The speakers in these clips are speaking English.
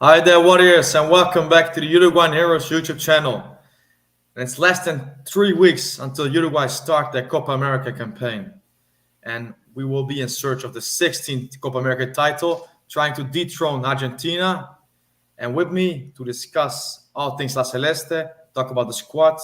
Hi there, Warriors, and welcome back to the Uruguayan Heroes YouTube channel. And it's less than 3 weeks until Uruguay start their Copa America campaign. And we will be in search of the 16th Copa America title, trying to dethrone Argentina. And with me to discuss all things La Celeste, talk about the squad,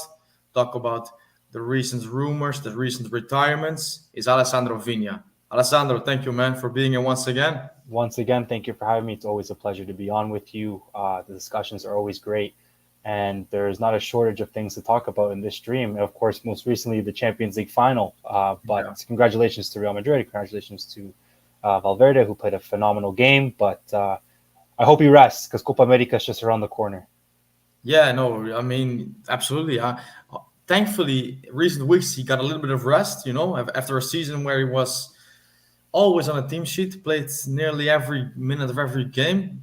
talk about the recent rumors, the recent retirements, is Alessandro Vigna. Alessandro, thank you, man, for being here once again. Once again, thank you for having me. It's always a pleasure to be on with you. The discussions are always great, and there's not a shortage of things to talk about in this stream. Of course, most recently, the Champions League final. Congratulations to Real Madrid. Congratulations to Valverde, who played a phenomenal game. But I hope he rests because Copa América is just around the corner. Yeah, no, I mean, absolutely. Thankfully, recent weeks he got a little bit of rest, after a season where he was always on a team sheet, played nearly every minute of every game.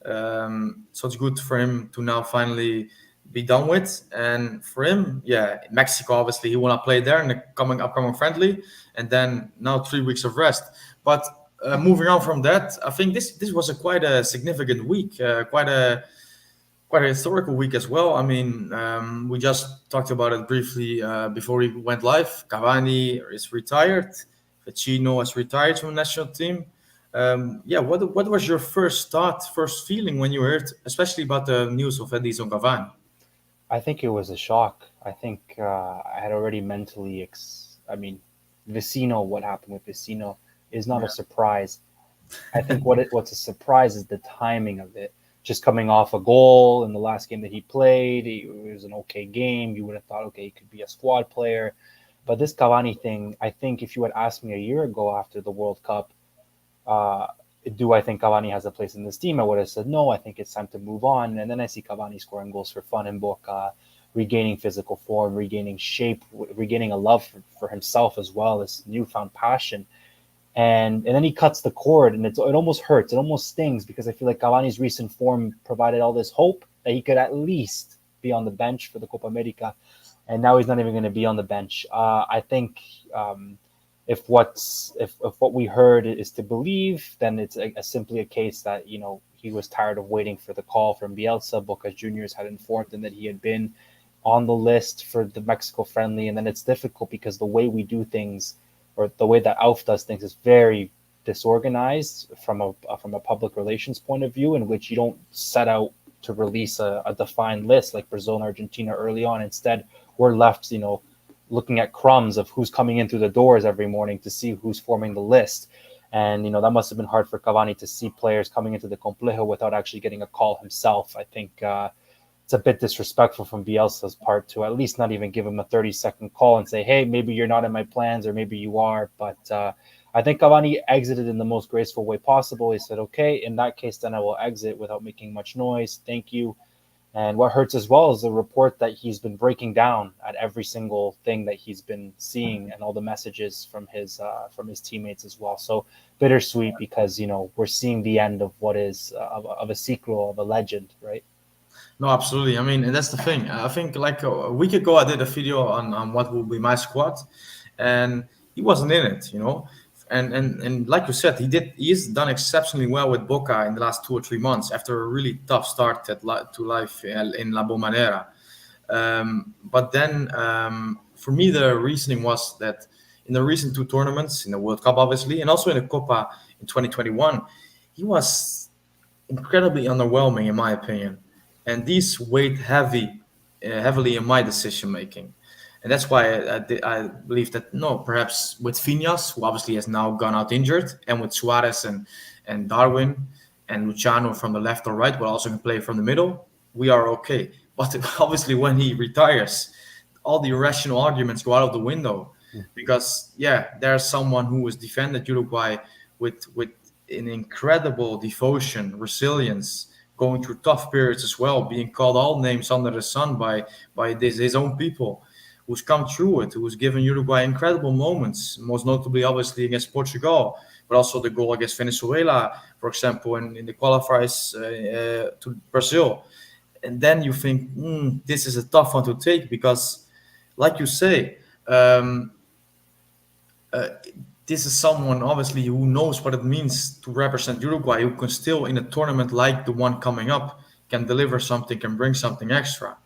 So it's good for him to now finally be done with. And for him, yeah, Mexico, obviously, he will not play there in the upcoming friendly. And then now 3 weeks of rest. But moving on from that, I think this was quite a significant week, quite a historical week as well. I mean, we just talked about it briefly before we went live. Cavani is retired. Vecino has retired from the national team. What was your first thought, first feeling when you heard, especially about the news of Edison Cavani? I think it was a shock. I think I had already mentally, Vecino, what happened with Vecino is not a surprise. I think what's a surprise is the timing of it. Just coming off a goal in the last game that he played, it was an okay game. You would have thought, okay, he could be a squad player. But this Cavani thing, I think if you had asked me a year ago after the World Cup, do I think Cavani has a place in this team? I would have said no. I think it's time to move on. And then I see Cavani scoring goals for fun in Boca, regaining physical form, regaining shape, regaining a love for himself as well, this newfound passion. And then he cuts the cord, and it almost hurts. It almost stings because I feel like Cavani's recent form provided all this hope that he could at least be on the bench for the Copa America, and now he's not even going to be on the bench. I think if what we heard is to believe, then it's simply a case that he was tired of waiting for the call from Bielsa. Boca Juniors had informed him that he had been on the list for the Mexico friendly, and then it's difficult because the way we do things, or the way that AUF does things, is very disorganized from a public relations point of view, in which you don't set out to release a defined list like Brazil and Argentina early on. Instead, we're left, looking at crumbs of who's coming in through the doors every morning to see who's forming the list. And, that must have been hard for Cavani to see players coming into the Complejo without actually getting a call himself. I think it's a bit disrespectful from Bielsa's part to at least not even give him a 30-second call and say, hey, maybe you're not in my plans, or maybe you are. But I think Cavani exited in the most graceful way possible. He said, okay, in that case, then I will exit without making much noise. Thank you. And what hurts as well is the report that he's been breaking down at every single thing that he's been seeing, and all the messages from his teammates as well. So bittersweet, because we're seeing the end of what is of a sequel, of a legend, right? No, absolutely. I mean, and that's the thing. I think like a week ago, I did a video on what will be my squad, and he wasn't in it. And like you said, he's done exceptionally well with Boca in the last 2 or 3 months after a really tough start to life in La Bombonera. But then for me, the reasoning was that in the recent two tournaments, in the World Cup, obviously, and also in the Copa in 2021, he was incredibly underwhelming, in my opinion. And these weighed heavily in my decision making. And that's why I believe that, no, perhaps with Finas, who obviously has now gone out injured, and with Suarez and Darwin and Luciano from the left or right, but also can play from the middle, we are okay. But obviously, when he retires, all the irrational arguments go out of the window, because there's someone who has defended Uruguay with an incredible devotion, resilience, going through tough periods as well, being called all names under the sun by his own people, who's come through it, who's given Uruguay incredible moments, most notably, obviously, against Portugal, but also the goal against Venezuela, for example, in the qualifiers to Brazil. And then you think, this is a tough one to take, because, like you say, this is someone obviously who knows what it means to represent Uruguay, who can still in a tournament like the one coming up can deliver something, can bring something extra.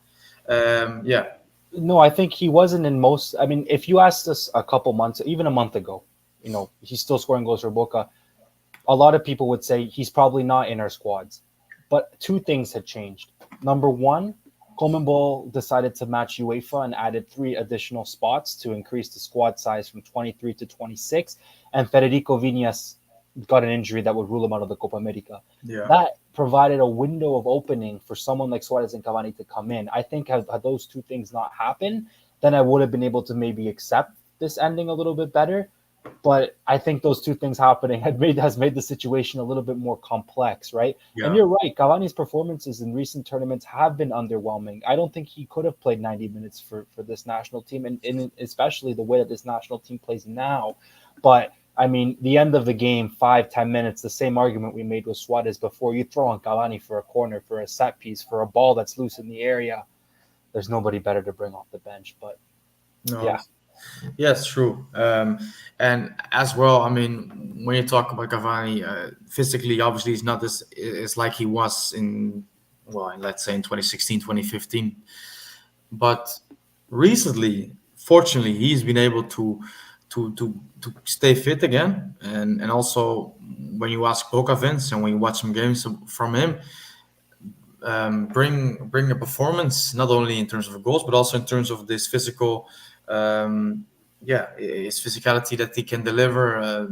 Yeah, No, I think he wasn't in most. I mean, if you asked us a couple months, even a month ago, he's still scoring goals for Boca. A lot of people would say he's probably not in our squads. But two things had changed. Number one, CONMEBOL decided to match UEFA and added 3 additional spots to increase the squad size from 23 to 26. And Federico Viñas got an injury that would rule him out of the Copa America. yeah, That provided a window of opening for someone like Suarez and Cavani to come in. I think had those two things not happened, then I would have been able to maybe accept this ending a little bit better. But I think those two things happening has made the situation a little bit more complex, right? And yeah. you're right, Cavani's performances in recent tournaments have been underwhelming. I don't think he could have played 90 minutes for this national team, and especially the way that this national team plays now. But I mean, the end of the game, 5-10 minutes, the same argument we made with Suarez before. You throw on Cavani for a corner, for a set piece, for a ball that's loose in the area. There's nobody better to bring off the bench. But No, yeah, yes, true. And as well, I mean, when you talk about Cavani, physically, obviously, he's not this. It's like he was in, well, let's say in 2016, 2015. But recently, fortunately, he's been able to stay fit again. And also, when you ask Boca Vince and when you watch some games from him, bring a performance not only in terms of goals but also in terms of this physical, yeah, his physicality that he can deliver,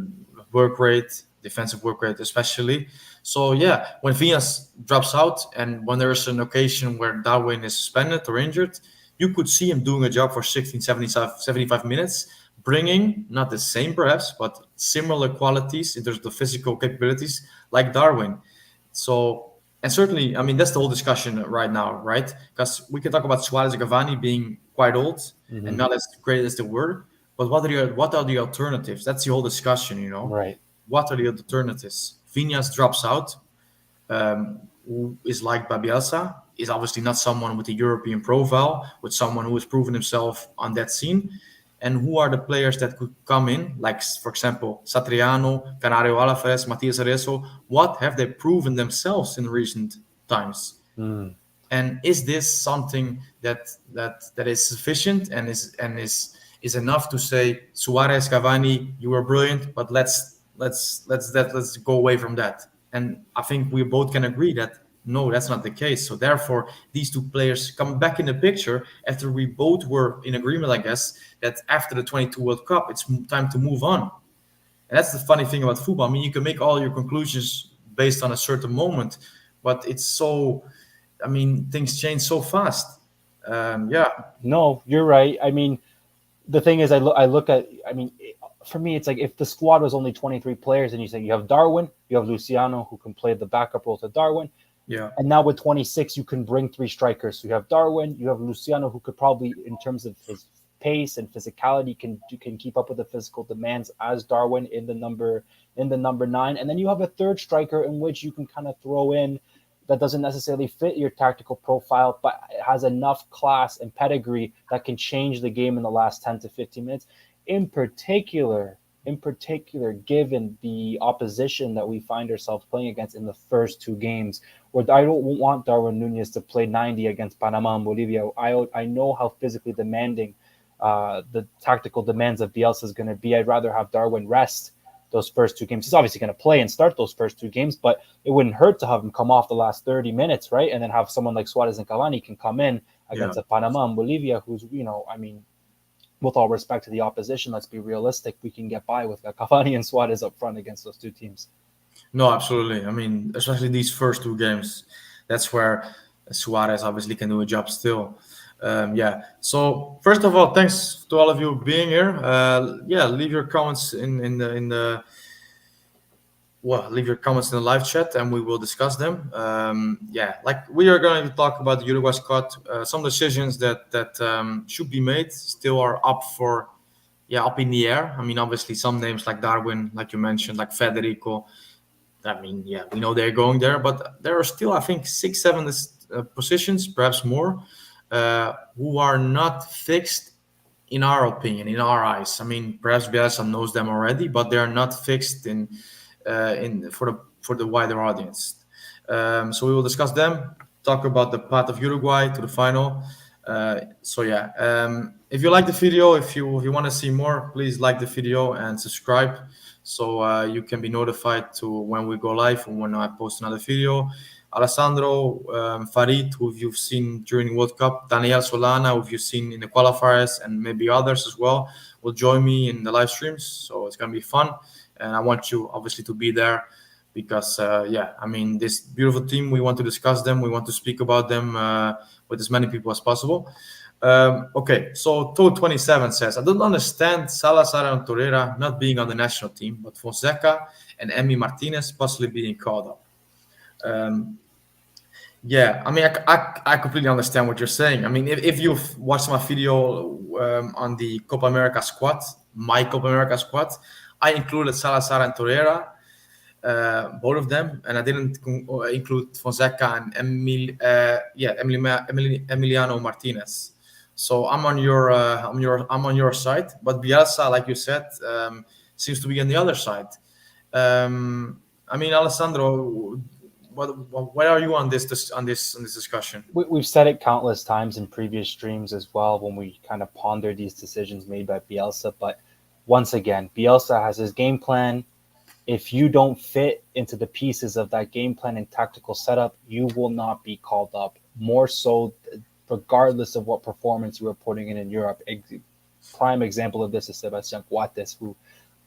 work rate, defensive work rate especially. So yeah, when Vinas drops out and when there's an occasion where Darwin is suspended or injured, you could see him doing a job for 16, 75 minutes, bringing not the same perhaps, but similar qualities in terms of the physical capabilities like Darwin. So, and certainly, I mean, that's the whole discussion right now, right? Because we can talk about Suarez and Cavani being quite old and mm-hmm. not as great as they were, but what are the alternatives? That's the whole discussion, you know. Right. What are the alternatives? Vinas drops out, who is liked by Bielsa, is obviously not someone with a European profile, with someone who has proven himself on that scene. And who are the players that could come in, like, for example, Satriano, Canario Alaves, Matias Areso? What have they proven themselves in recent times? Mm. And is this something that is sufficient and is enough to say Suarez, Cavani, you were brilliant, but let's go away from that? And I think we both can agree that no, that's not the case. So therefore, these two players come back in the picture after we both were in agreement, I guess, that after the 22 World Cup, it's time to move on. And that's the funny thing about football. I mean, you can make all your conclusions based on a certain moment, but it's so, I mean, things change so fast. Yeah, No, you're right. I mean, the thing is, I look at, I mean, for me, it's like if the squad was only 23 players and you say you have Darwin, you have Luciano who can play the backup role to Darwin. yeah, And now with 26, you can bring 3 strikers. So you have Darwin, you have Luciano who could probably, in terms of his pace and physicality, can keep up with the physical demands as Darwin in the number 9. And then you have a third striker in which you can kind of throw in that doesn't necessarily fit your tactical profile, but it has enough class and pedigree that can change the game in the last 10 to 15 minutes. In particular, given the opposition that we find ourselves playing against in the first 2 games, where I don't want Darwin Nunez to play 90 against Panama and Bolivia. I know how physically demanding the tactical demands of Bielsa is going to be. I'd rather have Darwin rest those first 2 games. He's obviously going to play and start those first 2 games, but it wouldn't hurt to have him come off the last 30 minutes, right? And then have someone like Suarez and Cavani can come in against yeah. a Panama and Bolivia, who's, I mean, with all respect to the opposition, let's be realistic. We can get by with Cavani and Suarez up front against those 2 teams. No, absolutely. I mean, especially these first 2 games, that's where Suarez obviously can do a job still. Yeah. So first of all, thanks to all of you being here. Yeah, leave your comments in the well, leave your comments in the live chat and we will discuss them. Yeah, like we are going to talk about the Uruguay squad. Some decisions that should be made still are up in the air. I mean, obviously some names like Darwin, like you mentioned, like Federico. I mean, yeah, we know they're going there, but there are still, I think, 6, 7 positions, perhaps more, who are not fixed in our opinion, in our eyes. I mean, perhaps Bielsa knows them already, but they are not fixed in for the wider audience. So we will discuss them, talk about the path of Uruguay to the final. So yeah, if you like the video, if you want to see more, please like the video and subscribe, so you can be notified to when we go live and when I post another video. Alessandro, Farid, who you've seen during World Cup, Daniel Solana, who you've seen in the qualifiers, and maybe others as well, will join me in the live streams. So it's gonna be fun, and I want you obviously to be there because yeah, I mean, this beautiful team, we want to discuss them, we want to speak about them with as many people as possible. Okay, so Toad 27 says, I don't understand Salazar and Torreira not being on the national team, but Fonseca and Emi Martinez possibly being called up. Yeah, I mean, I completely understand what you're saying. I mean, if you've watched my video on the Copa America squad, my Copa America squad, I included Salazar and Torreira, both of them, and I didn't include Fonseca and Emiliano Martinez. So I'm on your side, but Bielsa, like you said, seems to be on the other side. I mean, Alessandro, where are you on this discussion? We've said it countless times in previous streams as well when we kind of ponder these decisions made by Bielsa. But once again, Bielsa has his game plan. If you don't fit into the pieces of that game plan and tactical setup, you will not be called up. More so, regardless of what performance you are putting in Europe. Prime example of this is Sebastian Coates, who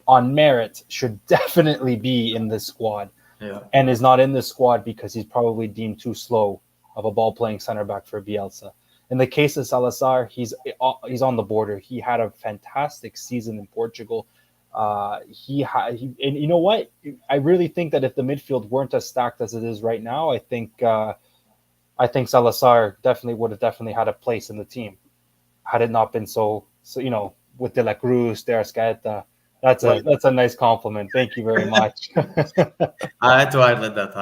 on merit should definitely be in this squad. Yeah. And is not in the squad because he's probably deemed too slow of a ball-playing center back for Bielsa. In the case of Salazar, he's on the border. He had a fantastic season in Portugal. And you know what? I really think that if the midfield weren't as stacked as it is right now, I think Salazar would have had a place in the team had it not been so with De La Cruz, De Arrascaeta. That's a nice compliment. Thank you very much. I had to highlight that.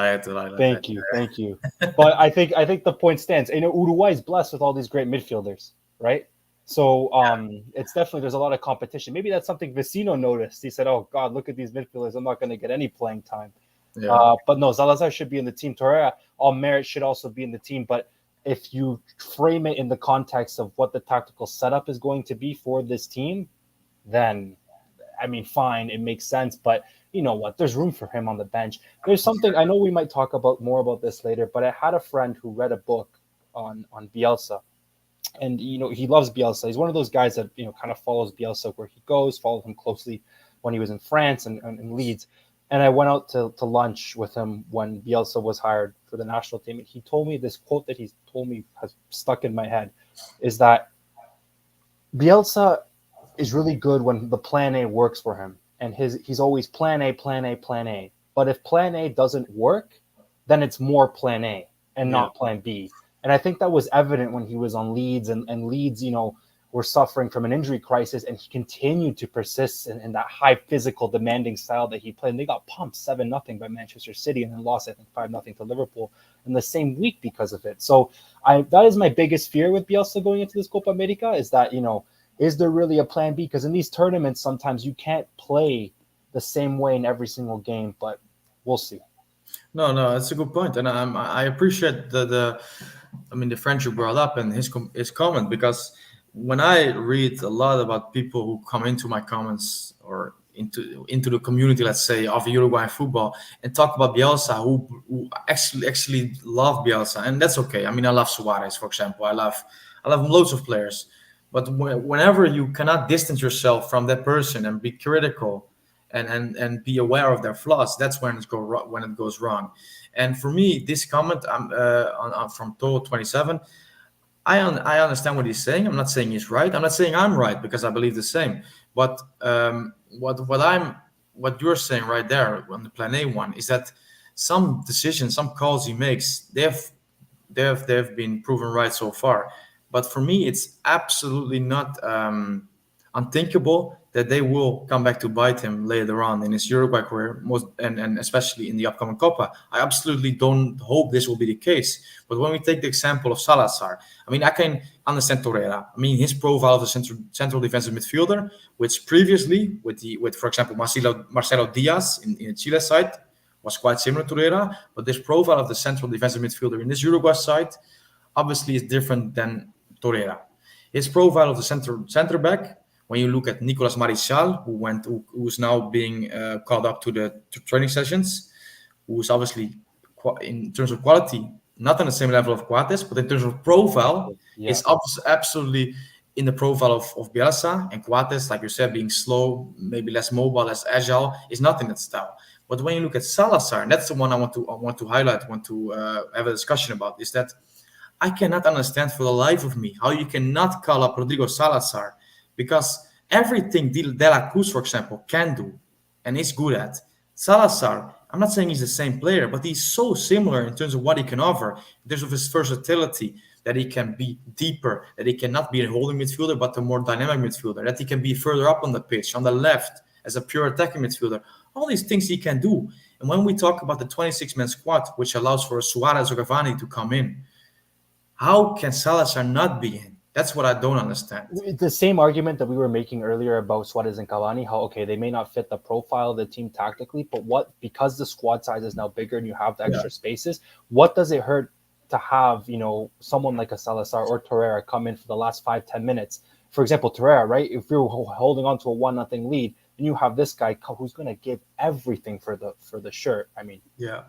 Thank you. But I think the point stands. Uruguay is blessed with all these great midfielders, right? So it's definitely, there's a lot of competition. Maybe that's something Vecino noticed. He said, "Oh God, look at these midfielders. I'm not going to get any playing time." Yeah. But no, Salazar should be in the team. Torreira, all merit, should also be in the team. But if you frame it in the context of what the tactical setup is going to be for this team, then I mean, fine, it makes sense, but you know what? There's room for him on the bench. There's something, I know we might talk about more about this later, but I had a friend who read a book on Bielsa, and he loves Bielsa. He's one of those guys that kind of follows Bielsa where he goes, followed him closely when he was in France and Leeds. And I went out to lunch with him when Bielsa was hired for the national team, and he told me this quote that he's told me has stuck in my head, is that Bielsa is really good when the plan A works for him. And he's always plan A, plan A, plan A. But if plan A doesn't work, then it's more plan A and not plan B. And I think that was evident when he was on Leeds, and Leeds, were suffering from an injury crisis, and he continued to persist in that high physical, demanding style that he played. And they got pumped 7-0 by Manchester City and then lost, I think, 5-0 to Liverpool in the same week because of it. So that is my biggest fear with Bielsa going into this Copa America, is that, is there really a plan B? Because in these tournaments, sometimes you can't play the same way in every single game, but we'll see. No, that's a good point, and I appreciate the friend you brought up and his comment, because when I read a lot about people who come into my comments or into the community, let's say, of Uruguayan football, and talk about Bielsa, who actually love Bielsa, and that's okay. I mean, I love Suarez, for example. I love loads of players. But whenever you cannot distance yourself from that person and be critical and be aware of their flaws, that's when it goes wrong. And for me, this comment from Toad27, I understand what he's saying. I'm not saying he's right. I'm not saying I'm right, because I believe the same. But what you're saying right there on the Plan A one is that some decisions, some calls he makes, they've been proven right so far. But for me, it's absolutely not unthinkable that they will come back to bite him later on in his Uruguay career, and especially in the upcoming Copa. I absolutely don't hope this will be the case. But when we take the example of Salazar, I mean, I can understand Torreira. I mean, his profile as a central defensive midfielder, which previously with for example Marcelo Diaz in the Chile side was quite similar to Torreira, but this profile of the central defensive midfielder in this Uruguay side obviously is different than Torreira. His profile of the center back, when you look at Nicolas Marichal, who's now being called up to the training sessions, who's obviously in terms of quality not on the same level of Coates, but in terms of profile, Yeah. is absolutely in the profile of Bielsa. And Coates, like you said, being slow, maybe less mobile, less agile, is not in that style. But when you look at Salazar, and that's the one I want to highlight, want to have a discussion about, is that I cannot understand for the life of me how you cannot call up Rodrigo Salazar, because everything De La Cruz, for example, can do and is good at. Salazar, I'm not saying he's the same player, but he's so similar in terms of what he can offer, in terms of his versatility, that he can be deeper, that he cannot be a holding midfielder, but a more dynamic midfielder, that he can be further up on the pitch, on the left, as a pure attacking midfielder. All these things he can do. And when we talk about the 26-man squad, which allows for a Suarez or Cavani to come in, how can Salazar not be in? That's what I don't understand. The same argument that we were making earlier about Suarez and Cavani, how okay, they may not fit the profile of the team tactically, but because the squad size is now bigger and you have the extra spaces, what does it hurt to have, someone like a Salazar or Torreira come in for the last 5-10 minutes? For example, Torreira, right? If you're holding on to a 1-0 lead and you have this guy who's going to give everything for the shirt. I mean,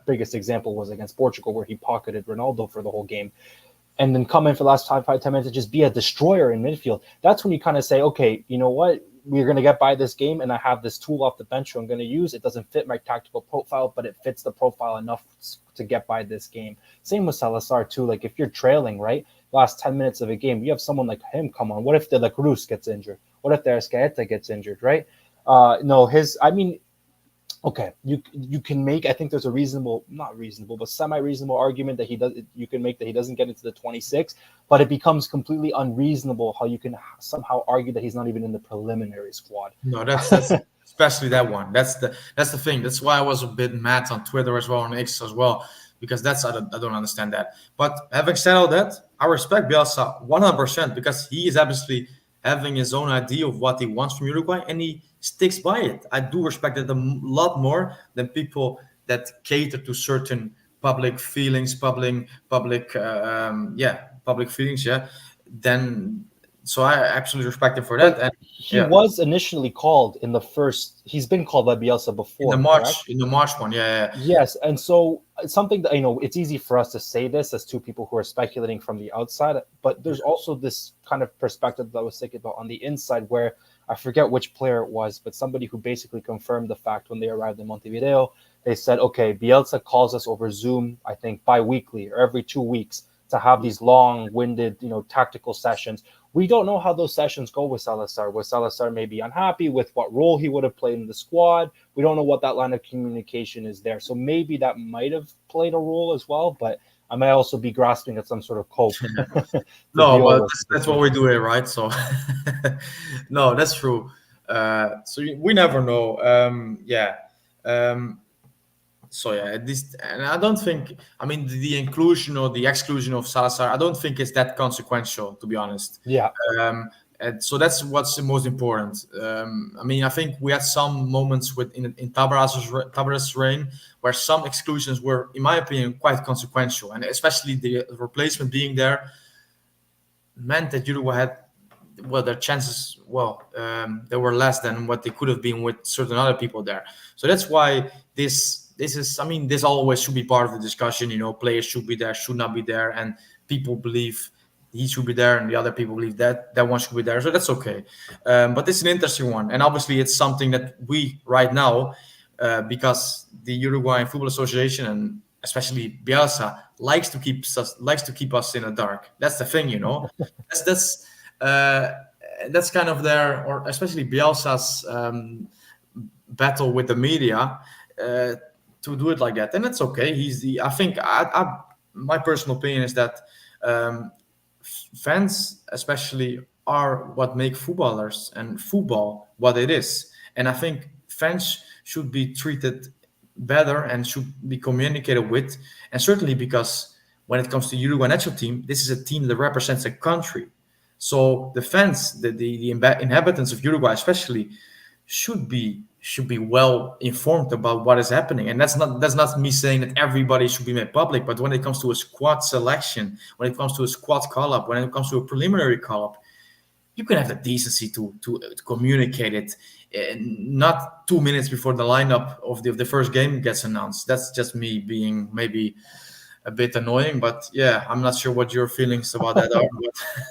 biggest example was against Portugal where he pocketed Ronaldo for the whole game. And then come in for the last 5-10 minutes and just be a destroyer in midfield. That's when you kind of say, okay, you know what? We're going to get by this game, and I have this tool off the bench who I'm going to use. It doesn't fit my tactical profile, but it fits the profile enough to get by this game. Same with Salazar, too. Like, if you're trailing, right, last 10 minutes of a game, you have someone like him come on. What if De La Cruz gets injured? What if the Escaeta gets injured, right? Okay, you can make. I think there's a not reasonable, but semi-reasonable argument that you can make that he doesn't get into the 26, but it becomes completely unreasonable how you can somehow argue that he's not even in the preliminary squad. No, that's especially that one. That's the thing. That's why I was a bit mad on Twitter as well, on X as well, because I don't understand that. But having said all that, I respect Bielsa 100% because he is obviously having his own idea of what he wants from Uruguay, and he sticks by it. I do respect it a lot more than people that cater to certain public feelings, public feelings. Yeah. Then, so I absolutely respect him for that. And he was initially called in the first. He's been called by Bielsa before. In the March one, yeah. Yes, and so it's something that it's easy for us to say this as two people who are speculating from the outside, but there's also this kind of perspective that I was thinking about on the inside, where I forget which player it was, but somebody who basically confirmed the fact when they arrived in Montevideo. They said, okay, Bielsa calls us over Zoom, I think bi-weekly or every 2 weeks, to have these long-winded, tactical sessions. We don't know how those sessions go with Salazar. Was Salazar maybe unhappy with what role he would have played in the squad? We don't know what that line of communication is there. So maybe that might have played a role as well, but I might also be grasping at some sort of cope. No, but that's what we do here, right? So, no, that's true. So we never know. At least, and I don't think, the inclusion or the exclusion of Salazar, I don't think it's that consequential, to be honest. Yeah. And so that's what's the most important. I think we had some moments in Tabaras's reign where some exclusions were, in my opinion, quite consequential, and especially the replacement being there meant that Uruguay had, their chances, they were less than what they could have been with certain other people there. So that's why this always should be part of the discussion. Players should be there, should not be there, and people believe he should be there, and the other people believe that one should be there. So that's okay. But it's an interesting one, and obviously it's something that we right now, because the Uruguayan Football Association and especially Bielsa likes to keep us in the dark. That's the thing, that's kind of their, or especially Bielsa's battle with the media. To do it like that, and it's okay. I think my personal opinion is that fans, especially are what make footballers and football what it is. And I think fans should be treated better and should be communicated with. And certainly because when it comes to Uruguay national team, this is a team that represents a country. So the fans, the inhabitants of Uruguay especially, should be well informed about what is happening. And that's not me saying that everybody should be made public, but when it comes to a squad selection, when it comes to a squad call up, when it comes to a preliminary call up, you can have the decency to communicate it, not 2 minutes before the lineup of the first game gets announced. That's just me being maybe a bit annoying, but yeah, I'm not sure what your feelings about that are.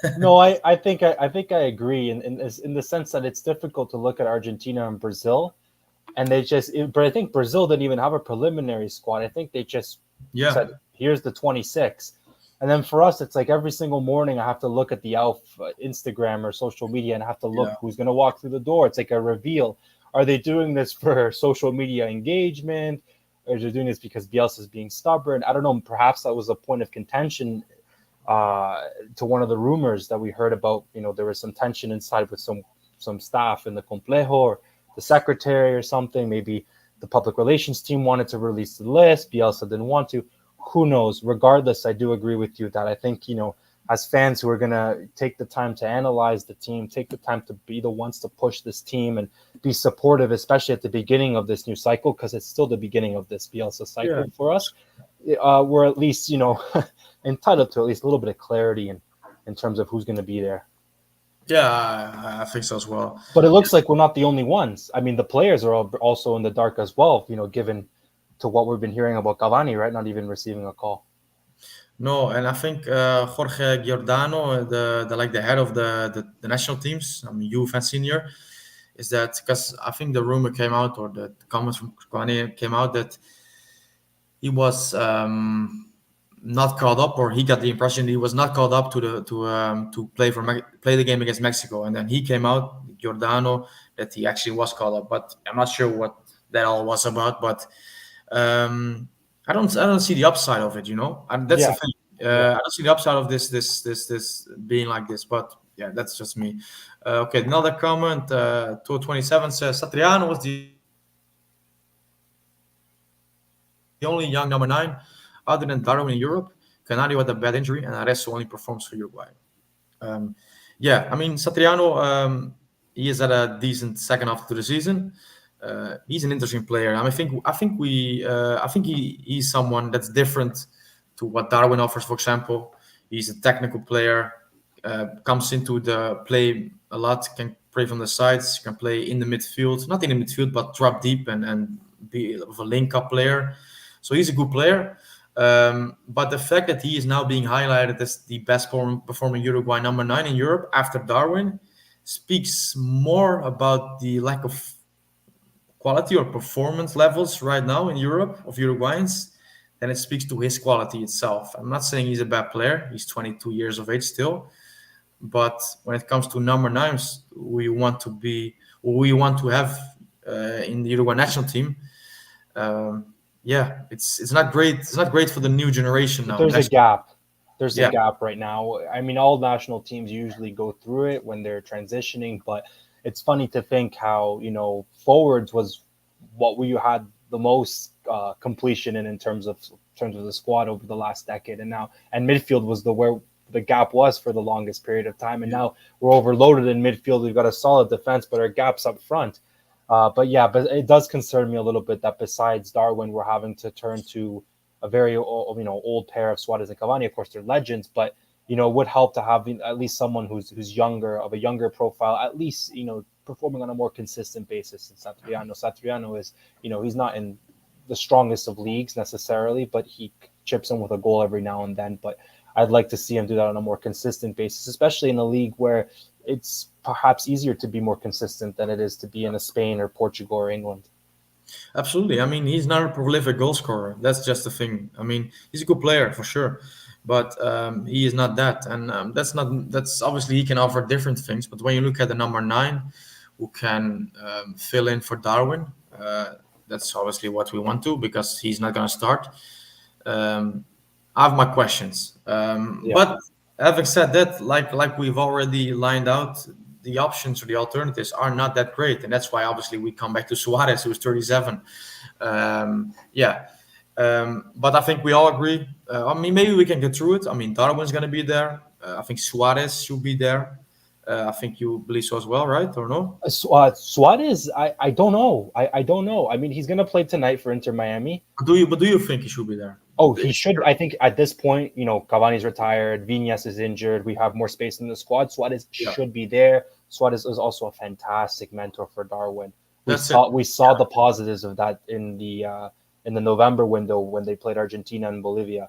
But No, I think I agree in the sense that it's difficult to look at Argentina and Brazil, and but I think Brazil didn't even have a preliminary squad. I think they just yeah, said, "Here's the 26." And then for us, it's like every single morning I have to look at the ALF Instagram or social media and I have to look yeah, who's going to walk through the door. It's like a reveal. Are they doing this for social media engagement? Or are they doing this because Bielsa is being stubborn? I don't know. Perhaps that was a point of contention to one of the rumors that we heard about. There was some tension inside with some staff in the complejo or the secretary or something. Maybe the public relations team wanted to release the list. Bielsa didn't want to. Who knows? Regardless, I do agree with you that I think, as fans who are going to take the time to analyze the team, take the time to be the ones to push this team and be supportive, especially at the beginning of this new cycle, because it's still the beginning of this Bielsa yeah, cycle for us. We're at least, entitled to at least a little bit of clarity in terms of who's going to be there. yeah. I think so as well. But it looks like we're not the only ones. I mean, the players are also in the dark as well, given to what we've been hearing about Cavani, right? Not even receiving a call. No, and I think Jorge Giordano, the like the head of the national teams, I mean, youth and senior, is that because I think the rumor came out or the comments from Cavani came out that he was not called up, or he got the impression he was not called up to play play the game against Mexico, and then he came out, Giordano, that he actually was called up, but I'm not sure what that all was about. But I don't see the upside of it, and that's the Yeah, thing. yeah. I don't see the upside of this being like this, but yeah, that's just me. Okay, another comment. 227 says Satriano was the only young number nine other than Darwin in Europe. Canario had a bad injury, and Areso only performs for Uruguay. Yeah, I mean Satriano, he is at a decent second half to the season. He's an interesting player. I think he's someone that's different to what Darwin offers. For example, he's a technical player, comes into the play a lot, can play from the sides, can play in the midfield, not in the midfield, but drop deep and be of a link-up player. So he's a good player. But the fact that he is now being highlighted as the best performing Uruguay number nine in Europe after Darwin speaks more about the lack of quality or performance levels right now in Europe of Uruguayans than it speaks to his quality itself. I'm not saying he's a bad player. He's 22 years of age still. But when it comes to number nines, we want to have in the Uruguay national team, um, yeah, it's not great. It's not great for the new generation now. There's a gap. There's a Yeah, gap right now. I mean, all national teams usually go through it when they're transitioning, but it's funny to think how, forwards was what we had the most completion in terms of the squad over the last decade, and midfield was where the gap was for the longest period of time, and now we're overloaded in midfield. We've got a solid defense, but our gaps up front. But it does concern me a little bit that besides Darwin, we're having to turn to a very old pair of Suarez and Cavani. Of course, they're legends, but it would help to have at least someone who's younger, of a younger profile, at least performing on a more consistent basis. And Satriano is he's not in the strongest of leagues necessarily, but he chips in with a goal every now and then. But I'd like to see him do that on a more consistent basis, especially in a league where it's perhaps easier to be more consistent than it is to be in a Spain or Portugal or England. absolutely. I mean, he's not a prolific goal scorer. That's just the thing. I mean, he's a good player for sure, but he is not that, and that's obviously he can offer different things. But when you look at the number nine, who can fill in for Darwin, that's obviously what we want to because he's not going to start. I have my questions, Yeah. but Having said that, like we've already lined out, the options or the alternatives are not that great, and that's why obviously we come back to Suarez, who's 37. Yeah, but I think we all agree. I mean, maybe we can get through it. I mean, Darwin's going to be there. I think Suarez should be there. I think you believe so as well, right? Or no? Suarez, I don't know. I don't know. I mean, he's gonna play tonight for Inter Miami. But do you think he should be there? Oh, he should. I think at this point, Cavani's retired, Vinas is injured. We have more space in the squad. Suarez Yeah, should be there. Suarez is also a fantastic mentor for Darwin. We that's it. saw we saw the positives of that in the November window when they played Argentina and Bolivia.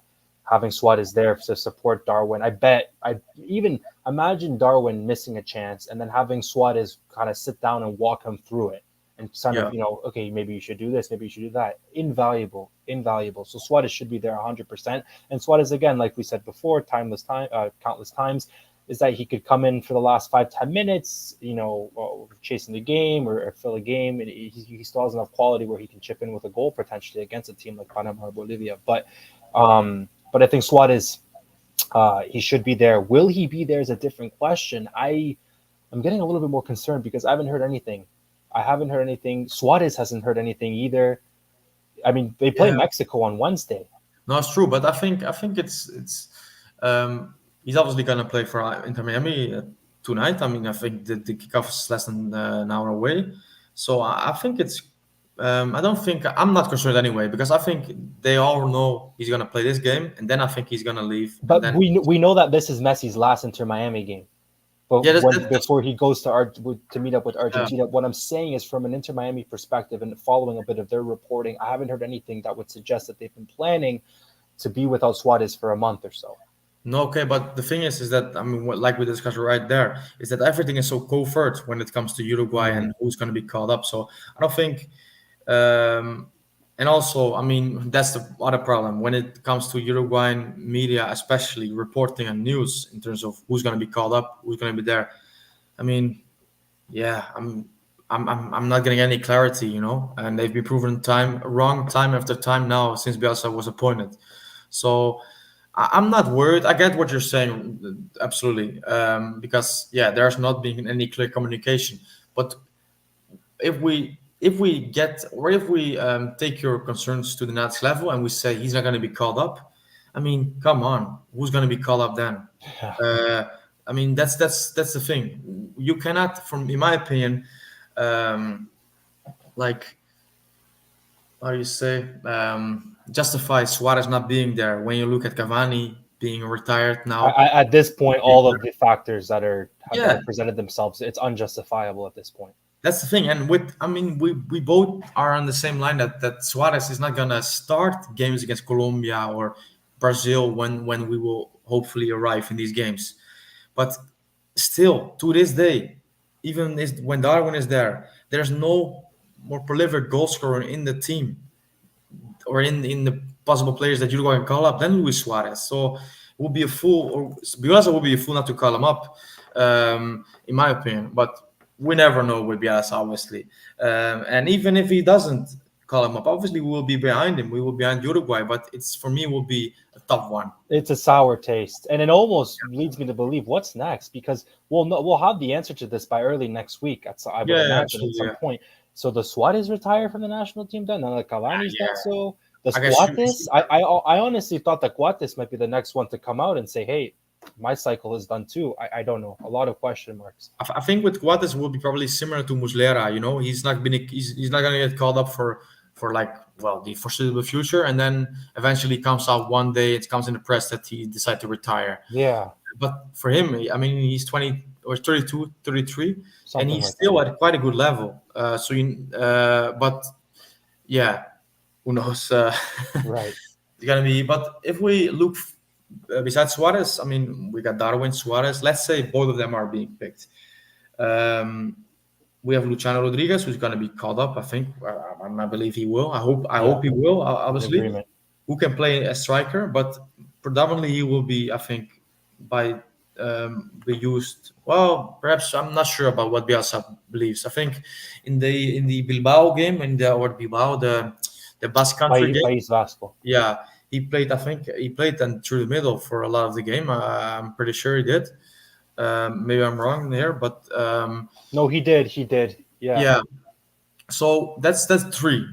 Having Suarez there to support Darwin, I even imagine Darwin missing a chance and then having Suarez kind of sit down and walk him through it and kind Yeah, of, okay, maybe you should do this, maybe you should do that. Invaluable, invaluable. So Suarez should be there 100%. And Suarez, again, like we said before, countless times, is that he could come in for the last 5-10 minutes, chasing the game or fill a game, and he still has enough quality where he can chip in with a goal potentially against a team like Panama or Bolivia. But I think Suarez, he should be there. Will he be there is a different question. I'm getting a little bit more concerned because I haven't heard anything. I haven't heard anything. Suarez hasn't heard anything either. I mean, they play yeah. Mexico on Wednesday. No, it's true, but I think he's obviously gonna play for Inter Miami tonight. I mean, I think the kickoff is less than an hour away, so I think it's. I don't think I'm not concerned anyway because I think they all know he's gonna play this game, and then I think he's gonna leave, and But then we know that this is Messi's last Inter Miami game. But yeah, that's before he goes to meet up with yeah. Argentina, what I'm saying is from an Inter Miami perspective and following a bit of their reporting, I haven't heard anything that would suggest that they've been planning to be without Suarez for a month or so. No, okay, but the thing is that I mean, like we discussed right there, is that everything is so covert when it comes to Uruguay Mm. and who's going to be called up. So I don't think, um, and also, I mean, that's the other problem when it comes to Uruguayan media, especially reporting and news in terms of who's going to be called up, who's going to be there. I mean, yeah, I'm not getting any clarity, and they've been proven time wrong time after time now since Bielsa was appointed. So I'm not worried. I get what you're saying, absolutely, because yeah, there's not been any clear communication. But if we get or if we take your concerns to the next level and we say he's not going to be called up, I mean, come on, who's going to be called up then? Uh, I mean, that's the thing. You cannot, from in my opinion, um, like how do you say, justify Suarez not being there when you look at Cavani being retired now. At this point, all of the factors that Yeah, have presented themselves, it's unjustifiable at this point. that's the thing. And I mean, we both are on the same line that Suarez is not gonna start games against Colombia or Brazil when we will hopefully arrive in these games. But still, to this day, even when Darwin is there, there's no more prolific goal scorer in the team or in the possible players that Uruguay can call up than Luis Suarez. So it would be a fool, or Bielsa would be a fool not to call him up, in my opinion. But we never know with Bielsa, obviously. And even if he doesn't call him up, obviously we will be behind him. We will be behind Uruguay, but it's for me will be a tough one. It's a sour taste, and it almost leads me to believe what's next because we'll have the answer to this by early next week. I would Yeah, imagine at absolutely. some Yeah, point. So the Suarez retire from the national team done? Now the Cavani's done. yeah. So the I guess Coates, I honestly thought that Coates might be the next one to come out and say, "Hey, my cycle is done too." I don't know. A lot of question marks. I think with Coates will be probably similar to Muslera. He's not gonna get called up for like the foreseeable future, and then eventually comes out one day. It comes in the press that he decided to retire. Yeah, But for him, I mean, he's 20 or 32, 33, and something he's like that. still at quite a good level. But yeah, who knows? Right. It's gonna be. But if we look besides Suarez, I mean, we got Darwin, Suarez. Let's say both of them are being picked. Um, we have Luciano Rodriguez, who's going to be called up. I think. I believe he will. I hope. I Yeah, hope he will. in Obviously, agreement. who can play a striker, but predominantly he will be. I think by be used. Well, perhaps I'm not sure about what Bielsa believes. I think in the Bilbao game or Bilbao the Basque Country game. País Vasco. Yeah, He played, I think, he played and through the middle for a lot of the game. I'm pretty sure he did. Maybe I'm wrong there, but No, he did. He did. Yeah. yeah. So that's three,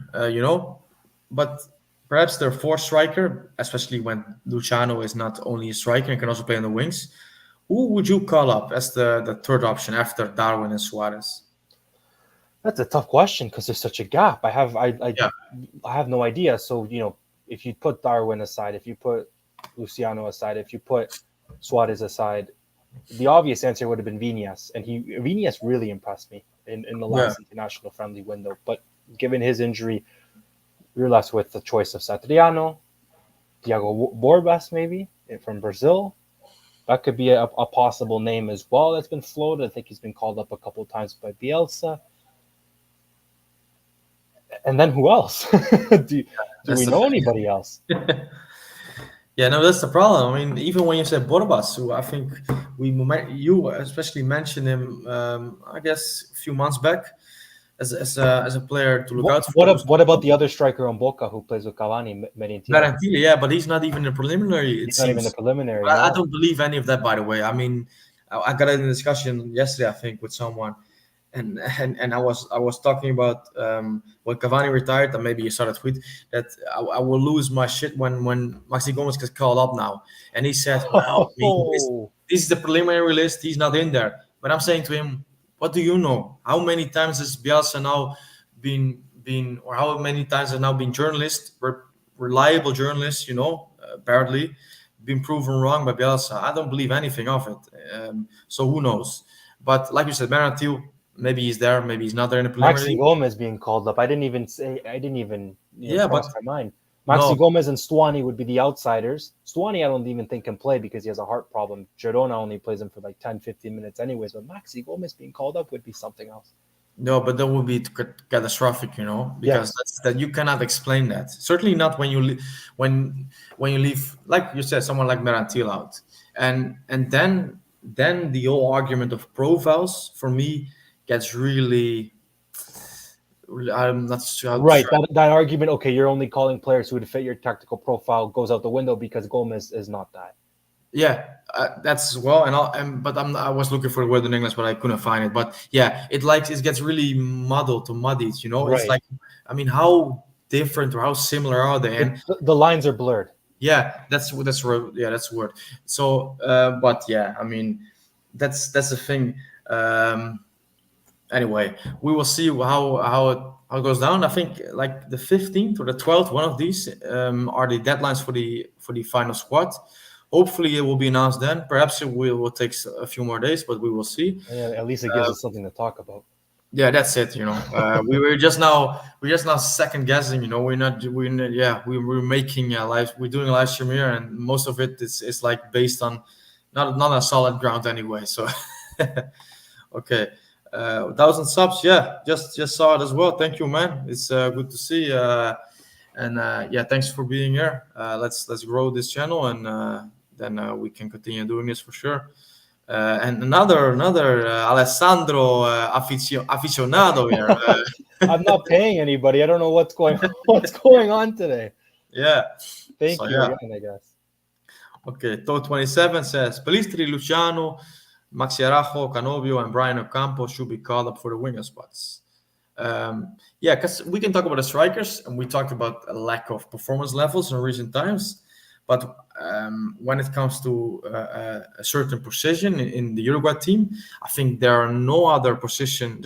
but perhaps their fourth striker, especially when Luciano is not only a striker and can also play on the wings. Who would you call up as the third option after Darwin and Suarez? That's a tough question because there's such a gap. Yeah, I have no idea. So if you put Darwin aside, if you put Luciano aside, if you put Suarez aside, the obvious answer would have been Vinas, and Vinas really impressed me in the yeah, last international friendly window. But given his injury, we are left with the choice of Satriano, Thiago Borbas, maybe from Brazil. That could be a possible name as well that's been floated. I think he's been called up a couple of times by Bielsa. And then who else? do that's we the know thing. anybody else? Yeah, no, that's the problem. I mean, even when you said Borbas, who I think you especially mentioned him, I guess a few months back as a player to look out for. What about the other striker on Boca who plays with Cavani, Merentiel? Guarantee, yeah, but he's not even in the preliminary, it He's not even the seems. preliminary, I no. don't believe any of that, by the way. I mean, I got in a discussion yesterday, I think, with someone, and I was talking about when Cavani retired, and maybe you saw the tweet that I will lose my shit when Maxi Gomez gets called up now, and he said, "Well, I mean, Oh, this is the preliminary list. He's not in there." But I'm saying to him, "What do you know? How many times has Bielsa now been, or how many times have now been journalists, reliable journalists, apparently, been proven wrong by Bielsa? I don't believe anything of it. So who knows? But like you said, Mercantil, maybe he's there, maybe he's not there in the Maxi preliminary. Gomez being called up. I didn't even Yeah, but cross my mind. no, Maxi Gomez and Stuani would be the outsiders. Stuani, I don't even think can play because he has a heart problem. Girona only plays him for like 10, 15 minutes anyways. But Maxi Gomez being called up would be something else. no, but that would be catastrophic, because Yes. that you cannot explain that. Certainly not when when you leave, like you said, someone like Mercantil out, and then the whole argument of profiles for me gets really. I'm not sure how to Right. describe. That argument, okay, you're only calling players who would fit your tactical profile goes out the window because Gomez is not that. Yeah, that's well, but I was looking for the word in English, but I couldn't find it. But yeah, it gets really muddled to muddied. It's Right. like, I mean, how different or how similar are they? And The lines are blurred. yeah, that's the word. So, but yeah, I mean, that's the thing. Um, anyway, we will see how it goes down. I think like the 15th or the 12th, one of these are the deadlines for the final squad. Hopefully, it will be announced then. Perhaps it will take a few more days, but we will see. Yeah, at least it gives us something to talk about. Yeah, that's it. We're just now second guessing. We're making a live. We're doing a live stream here, and most of it is like based on not a solid ground anyway. So okay, 1,000 subs. Yeah, just saw it as well. Thank you, man. It's good to see. And yeah, thanks for being here. Let's grow this channel, and then we can continue doing this for sure. And another Alessandro aficionado here. I'm not paying anybody. I don't know what's going on today. Yeah. Thank So you yeah. again, I guess. Okay. Toe27 says Pelistri, Luciano, Maxi Arajo, Canovio, and Brian Ocampo should be called up for the winger spots. Yeah, because we can talk about the strikers, and we talked about a lack of performance levels in recent times. But when it comes to a certain position in the Uruguay team, I think there's no other position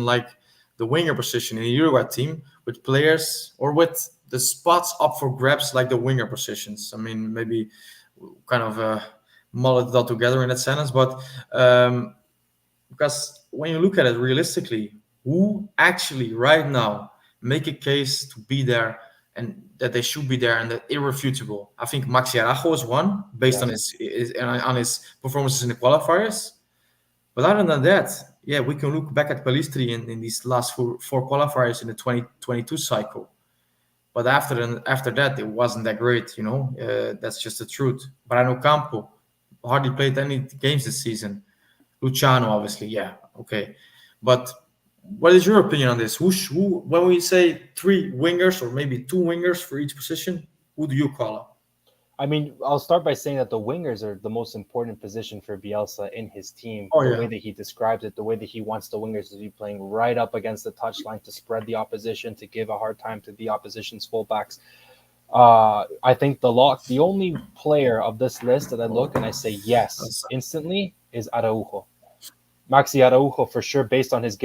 like the winger position in the Uruguay team with players or with the spots up for grabs like the winger positions. I mean, maybe kind of mull it all together in that sentence, but because when you look at it realistically, who actually right now make a case to be there and that they should be there and that irrefutable? I think Maxi Arajo is one based on Yes. his performances in the qualifiers. But other than that, yeah, we can look back at Palistri in these last four qualifiers in the 2022 cycle. But after that, it wasn't that great, That's just the truth. Brano Campo hardly played any games this season. Luciano, obviously, yeah, okay. But what is your opinion on this? When we say three wingers or maybe two wingers for each position, who do you call up? I mean, I'll start by saying that the wingers are the most important position for Bielsa in his team. Oh The way yeah, that he describes it, the way that he wants the wingers to be playing right up against the touchline to spread the opposition, to give a hard time to the opposition's fullbacks. I think the only player of this list that I look and I say yes that's, instantly is Araujo. Maxi Araujo, for sure, based on his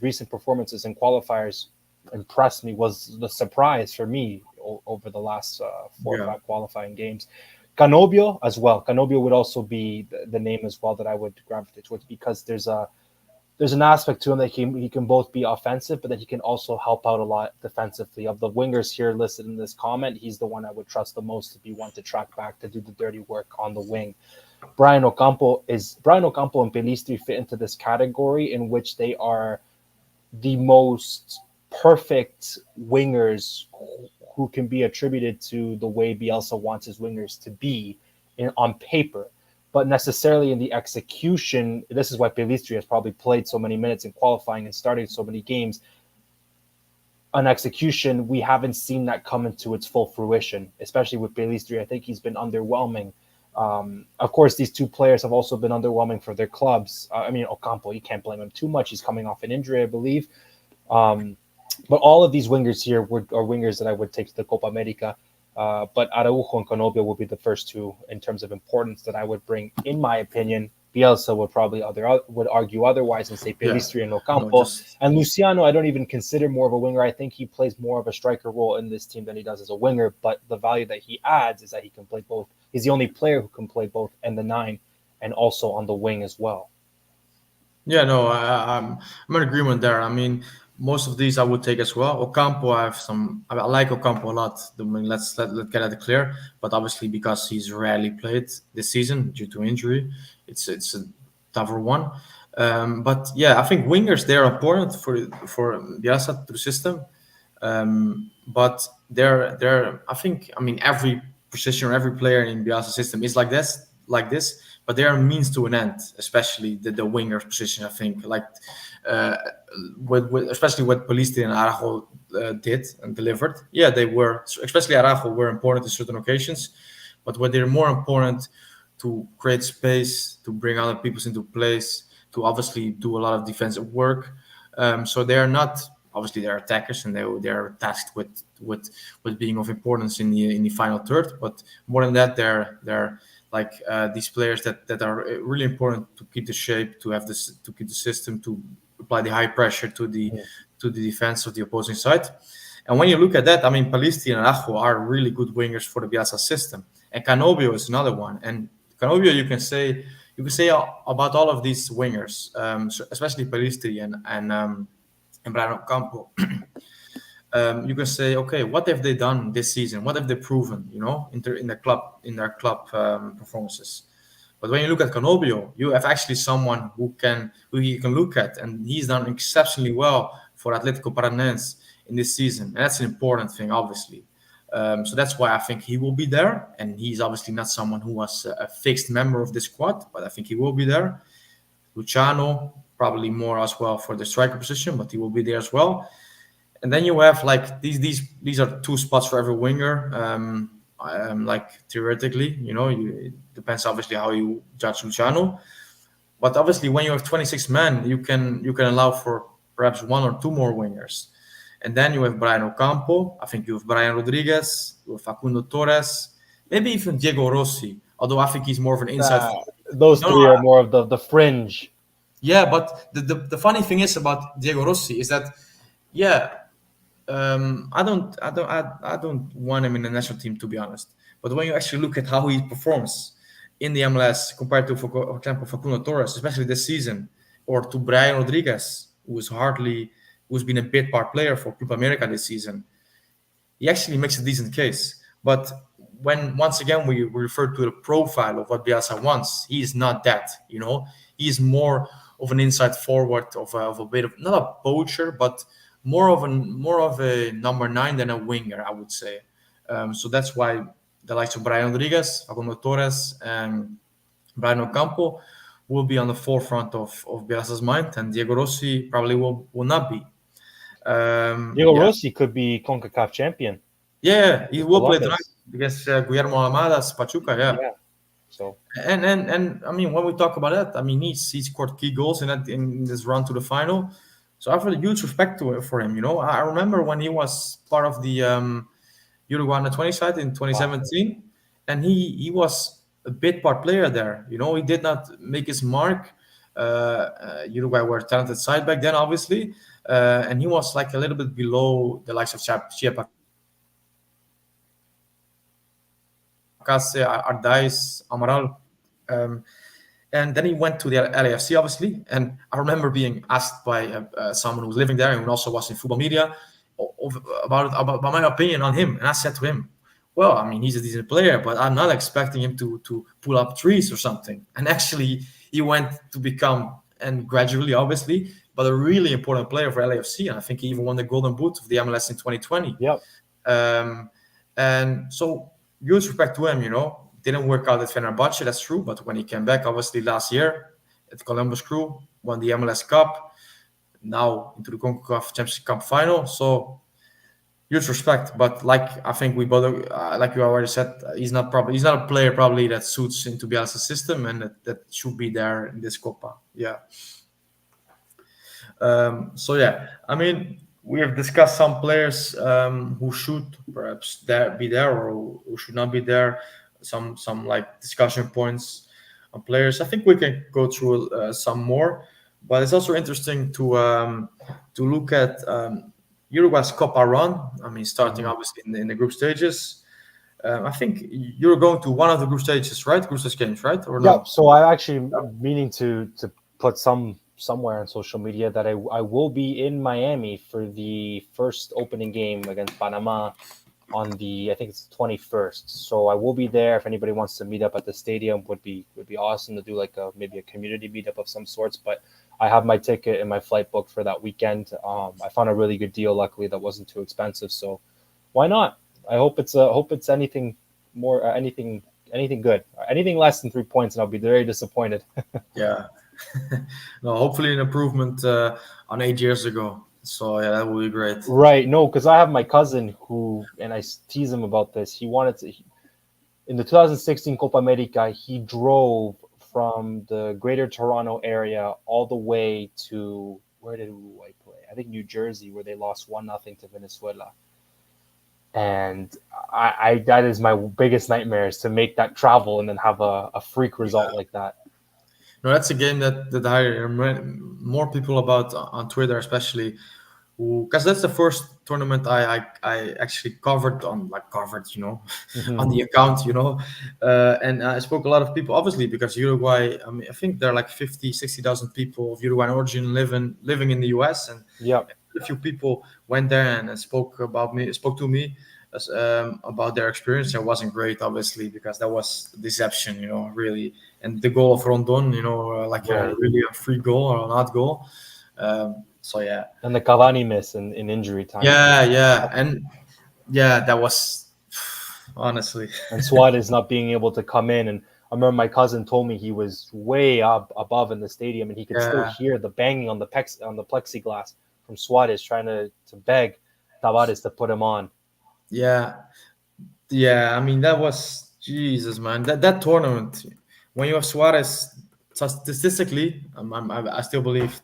recent performances in qualifiers, impressed me. Was the surprise for me over the last 4 or 5 yeah. qualifying games. Canobio as well. Canobio would also be the name as well that I would gravitate towards, because there's an aspect to him that he can both be offensive, but then he can also help out a lot defensively. Of the wingers here listed in this comment, he's the one I would trust the most to be one to track back, to do the dirty work on the wing. Brian Ocampo and Pelistri fit into this category in which they are the most perfect wingers who can be attributed to the way Bielsa wants his wingers to be on paper. But necessarily in the execution, this is why Pelistri has probably played so many minutes in qualifying and started so many games. On execution, we haven't seen that come into its full fruition, especially with Pelistri. I think he's been underwhelming. Of course, these two players have also been underwhelming for their clubs. I mean, Ocampo, you can't blame him too much. He's coming off an injury, I believe. But all of these wingers here are wingers that I would take to the Copa América. But Araujo and Canobio will be the first two in terms of importance that I would bring, in my opinion. Bielsa would probably would argue otherwise and say Yeah, Pelistri and no, Ocampo. just And Luciano, I don't even consider more of a winger. I think he plays more of a striker role in this team than he does as a winger. But the value that he adds is that he can play both. He's the only player who can play both in the 9 and also on the wing as well. yeah, no, I'm in agreement there. I mean, most of these I would take as well. Ocampo, I have some. I like Ocampo a lot. I mean, let get that clear. But obviously, because he's rarely played this season due to injury, it's a tougher one. But yeah, I think wingers they're important for Bielsa to the system. But they're I mean every position or every player in Bielsa system is like this, but they are means to an end, especially the winger position. I think like uh, with especially what Pelistri and Araujo did and delivered. Yeah, they were, especially Araujo, were important in certain occasions, but when they're more important to create space, to bring other people into place, to obviously do a lot of defensive work. So they are not obviously they're attackers and they're tasked with being of importance in the final third. But more than that, they're like these players that are really important to keep the shape, to have this, to keep the system, to apply the high pressure to the defense of the opposing side. And when you look at that, I mean, Palisti and Ajo are really good wingers for the Bielsa system, and Canobio is another one. And Canobio, you can say about all of these wingers, so especially Palisti and Brian Campo. You can say, okay, what have they done this season? What have they proven? In their club performances. But when you look at Canobio, you have actually someone who you can look at, and he's done exceptionally well for Atletico Paranaense in this season, and that's an important thing, obviously. So that's why I think he will be there, and he's obviously not someone who was a fixed member of the squad, but I think he will be there. Luciano probably more as well for the striker position, but he will be there as well. And then you have like these are two spots for every winger. Like theoretically, it depends obviously how you judge Luciano. But obviously, when you have 26 men, you can allow for perhaps one or two more wingers. And then you have Brian Ocampo. I think you have Brian Rodriguez, you have Facundo Torres, maybe even Diego Rossi. Although I think he's more of an inside. Those No, no, three are more of the fringe. yeah, but the funny thing is about Diego Rossi is that, yeah, I don't want him in the national team, to be honest. But when you actually look at how he performs in the MLS compared to, for example, Facundo Torres, especially this season, or to Brian Rodriguez, who's been a bit part player for Copa America this season, he actually makes a decent case. But when once again we refer to the profile of what Bielsa wants, he is not that. He is more of an inside forward, of a bit of not a poacher, but more of a number 9 than a winger, I would say. So that's why the likes of Brian Rodriguez, Facundo Torres, and Brian Ocampo will be on the forefront of Bielsa's mind, and Diego Rossi probably will not be. Diego Yeah, Rossi could be CONCACAF champion. Yeah, he with will play tonight Columbus. against Guillermo Almada's Pachuca. Yeah, Yeah. So and I mean, when we talk about that, I mean, he scored key goals in this run to the final. So I have a huge respect for him. You know, I remember when he was part of the Uruguay under 20 side in wow. 2017, and he was a bit part player there. You know, he did not make his mark. Uruguay were a talented side back then, obviously, and he was like a little bit below the likes of Chiapa Case, Ardais, Amaral. Um, and then he went to the LAFC, obviously. And I remember being asked by someone who was living there and who also was in football media about my opinion on him. And I said to him, well, I mean, he's a decent player, but I'm not expecting him to pull up trees or something. And actually, he went to become, and gradually, obviously, but a really important player for LAFC. And I think he even won the Golden Boot of the MLS in 2020. Yep. Um, and so, huge respect to him, you know. Didn't work out at Fenerbahce, that's true. But when he came back, obviously last year at Columbus Crew, won the MLS Cup, now into the CONCACAF Championship Cup final. So, huge respect. But like I think we both, like you already said, he's not a player probably that suits into Bielsa's system, and that should be there in this Copa. Yeah. So yeah, I mean, we have discussed some players who should perhaps be there or who should not be there. Some like discussion points on players. I think we can go through some more, but it's also interesting to look at Uruguay's Copa run. I mean, starting Mhm. obviously in the group stages. I think you're going to one of the group stages, right? Group stage games, right? Or Yep. no? So I actually meaning to put somewhere on social media that I will be in Miami for the first opening game against Panama on the I think it's 21st. So I will be there. If anybody wants to meet up at the stadium, would be awesome to do like maybe a community meetup of some sorts. But I have my ticket and my flight booked for that weekend. I found a really good deal. Luckily, that wasn't too expensive. So why not? I hope it's anything more anything good. Anything less than 3 points, and I'll be very disappointed. Yeah. No, hopefully an improvement on 8 years ago. So yeah, that would be great. Right? No, because I have my cousin who, and I tease him about this. He wanted to in the 2016 Copa America. He drove from the Greater Toronto area all the way to where did Uruguay play? I think New Jersey, where they lost 1-0 to Venezuela. And I that is my biggest nightmare is to make that travel and then have a freak result like that. No, that's a game that I hear more people about on Twitter, especially, because that's the first tournament I actually covered you know, Mhm. on the account, you know, and I spoke a lot of people, obviously, because Uruguay. I mean, I think there are like 50, 60,000 people of Uruguayan origin living in the U.S. and Yep. a few people went there and spoke to me about their experience. It wasn't great, obviously, because that was deception, you know, really. And the goal of Rondon, you know, like a Right. really a free goal or an odd goal. So yeah, And the Cavani miss in injury time. yeah, and yeah, that was honestly, And Suarez not being able to come in. And I remember my cousin told me he was way up above in the stadium and he could still yeah, hear the banging on the plexiglass from Suarez trying to beg Tavares to put him on. yeah, yeah. I mean, that was Jesus, man. That tournament when you have Suarez, statistically, I still believe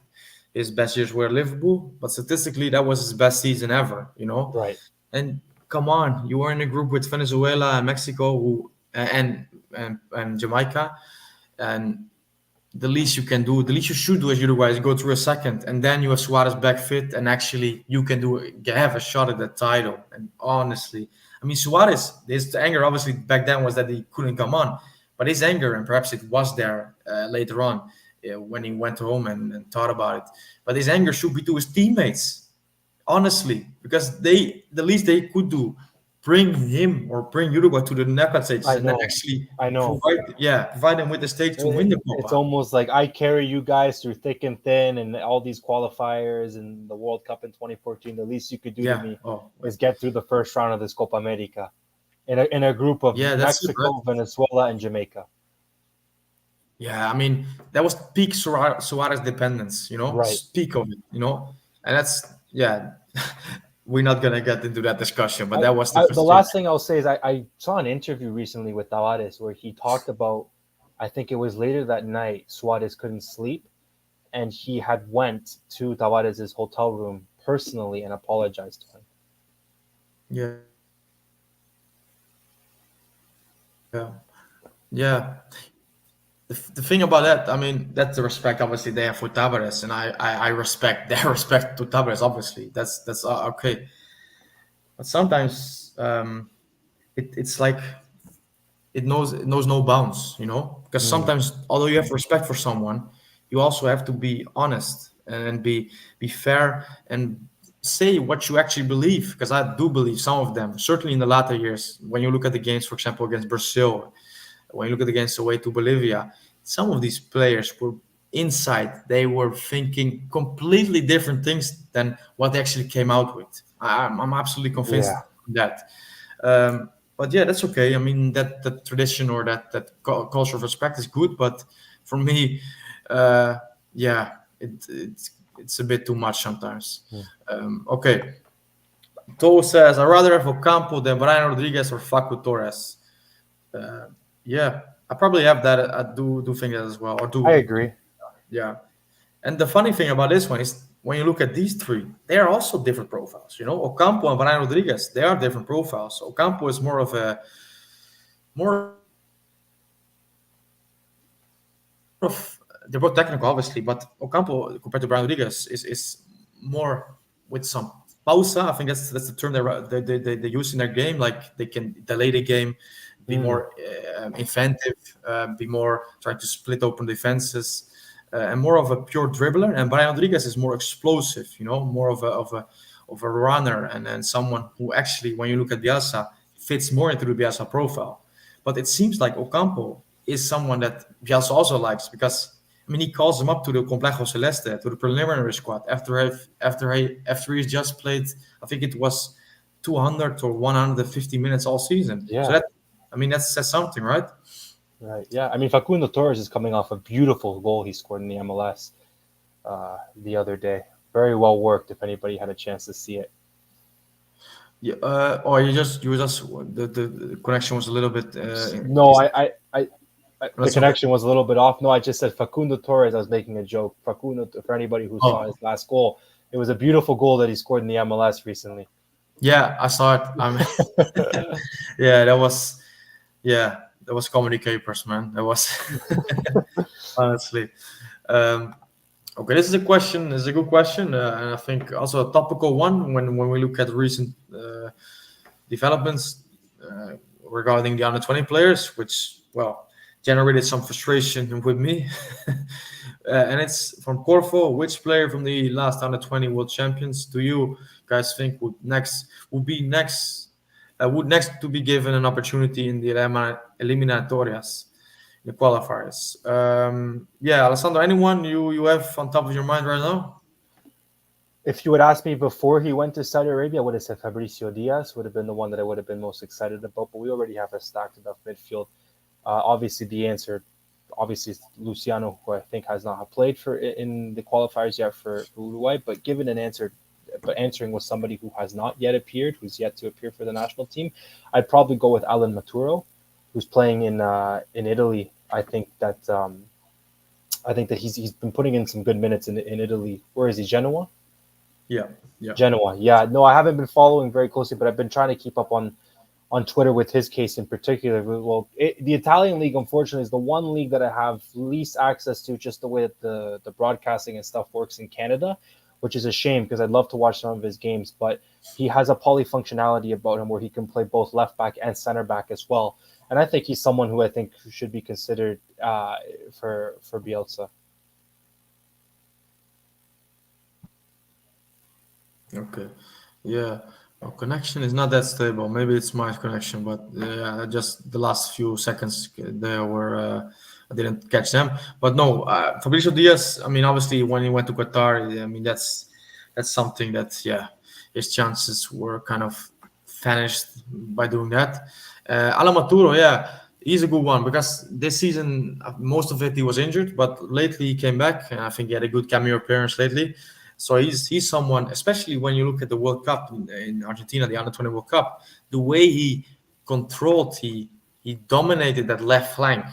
his best years were Liverpool, but statistically, that was his best season ever. You know, Right. and come on, you were in a group with Venezuela and Mexico, and Jamaica, and the least you can do, the least you should do as Uruguay is go through a second, and then you have Suarez back fit, and actually you can have a shot at the title. And honestly, I mean Suarez, his anger obviously back then was that he couldn't come on, but his anger, and perhaps it was there later on when he went home and thought about it. But his anger should be to his teammates, honestly, because the least they could do, bring him or bring Uruguay to the knockout stages, I and then know. actually I know. provide them with the stage to win the It's Copa. almost like I carry you guys through thick and thin and all these qualifiers and the World Cup in 2014. The least you could do to Yeah. me Oh, is get through the first round of this Copa America in a group of yeah. That's it, right? Mexico, Venezuela, and Jamaica. Yeah. I mean, that was peak Suarez dependence. You know, Right. peak of it. You know, and that's yeah. we're not gonna get into that discussion, but that was the The frustration. last thing I'll say is I saw an interview recently with Tavares where he talked about, I think it was later that night, Suarez couldn't sleep, and he had went to Tavares' hotel room personally and apologized to him. Yeah, yeah. The thing about that, I mean, that's the respect obviously they have for Tavares, and I respect their respect to Tavares. Obviously, that's okay. But sometimes it's like it knows no bounds, because Mm, sometimes although you have respect for someone, you also have to be honest and be fair and say what you actually believe. Because I do believe some of them, certainly in the latter years, when you look at the games, for example, against Brazil, when you look at the games away to Bolivia, some of these players were inside. They were thinking completely different things than what they actually came out with. I'm absolutely convinced yeah, of that. But yeah, that's okay. I mean, that tradition or that culture of respect is good. But for me, uh, yeah, it's a bit too much sometimes. mm. Okay. To says, I rather have Ocampo than Brian Rodriguez or Facu Torres. Uh, yeah, I probably have that. I do think that as well. Or I do agree. yeah. And the funny thing about this one is when you look at these three, they are also different profiles. Ocampo and Brian Rodriguez, they are different profiles. Ocampo is more of they're both technical, obviously, but Ocampo compared to Brian Rodriguez is more with some pausa. I think that's the term they use in their game. Like they can delay the game, be Mm, more inventive, be more trying to split open defenses, and more of a pure dribbler. And Brian Rodriguez is more explosive. More of a runner and someone who actually, when you look at Bielsa, fits more into the Bielsa profile. But it seems like Ocampo is someone that Bielsa also likes because I mean he calls him up to the Complejo Celeste to the preliminary squad after he's just played. I think it was 200 or 150 minutes all season. So yeah, that I mean that says something, right? right. Yeah, I mean Facundo Torres is coming off a beautiful goal he scored in the MLS the other day. Very well worked. If anybody had a chance to see it. Yeah. Or you just the connection was a little bit. No, the That's okay. connection was a little bit off. No, I just said Facundo Torres. I was making a joke. Facundo, for anybody who saw his Oh last goal, it was a beautiful goal that he scored in the MLS recently. yeah, I saw it. Yeah, that was comedy capers, man. That was honestly. Um, okay, this is a question. This is a good question, and I think also a topical one when we look at recent developments regarding the under 20 players, which generated some frustration with me. And it's from Corfo. Which player from the last under 20 world champions do you guys think would next to be given an opportunity in the eliminatorias, the qualifiers? Yeah, Alessandro, anyone you have on top of your mind right now? If you would ask me before he went to Saudi Arabia, I would have said Fabricio Diaz would have been the one that I would have been most excited about. But we already have a stacked enough midfield. Obviously, the answer, obviously, is Luciano, who I think has not played for in the qualifiers yet for Uruguay. But given an answer, but answering with somebody who has not yet appeared, who's yet to appear for the national team, I'd probably go with Alan Maturo, who's playing in Italy. I think that he's been putting in some good minutes in Italy. Where is he? Genoa. Yeah, yeah. Genoa. Yeah, no, I haven't been following very closely, but I've been trying to keep up on Twitter with his case in particular. Well, the Italian league, unfortunately, is the one league that I have least access to, just the way that the broadcasting and stuff works in Canada, which is a shame because I'd love to watch some of his games. But he has a polyfunctionality about him where he can play both left back and center back as well. And I think he's someone who I think should be considered for Bielsa. Okay. Yeah. Our connection is not that stable. Maybe it's my connection, but just the last few seconds there were I didn't catch them. But no, Fabricio Diaz. I mean, obviously, when he went to Qatar, I mean that's something that his chances were kind of vanished by doing that. Alan Maturo, yeah, he's a good one because this season most of it he was injured, but lately he came back, and I think he had a good cameo appearance lately. So he's someone, especially when you look at the World Cup in Argentina, the Under 20 World Cup, the way he controlled, he dominated that left flank.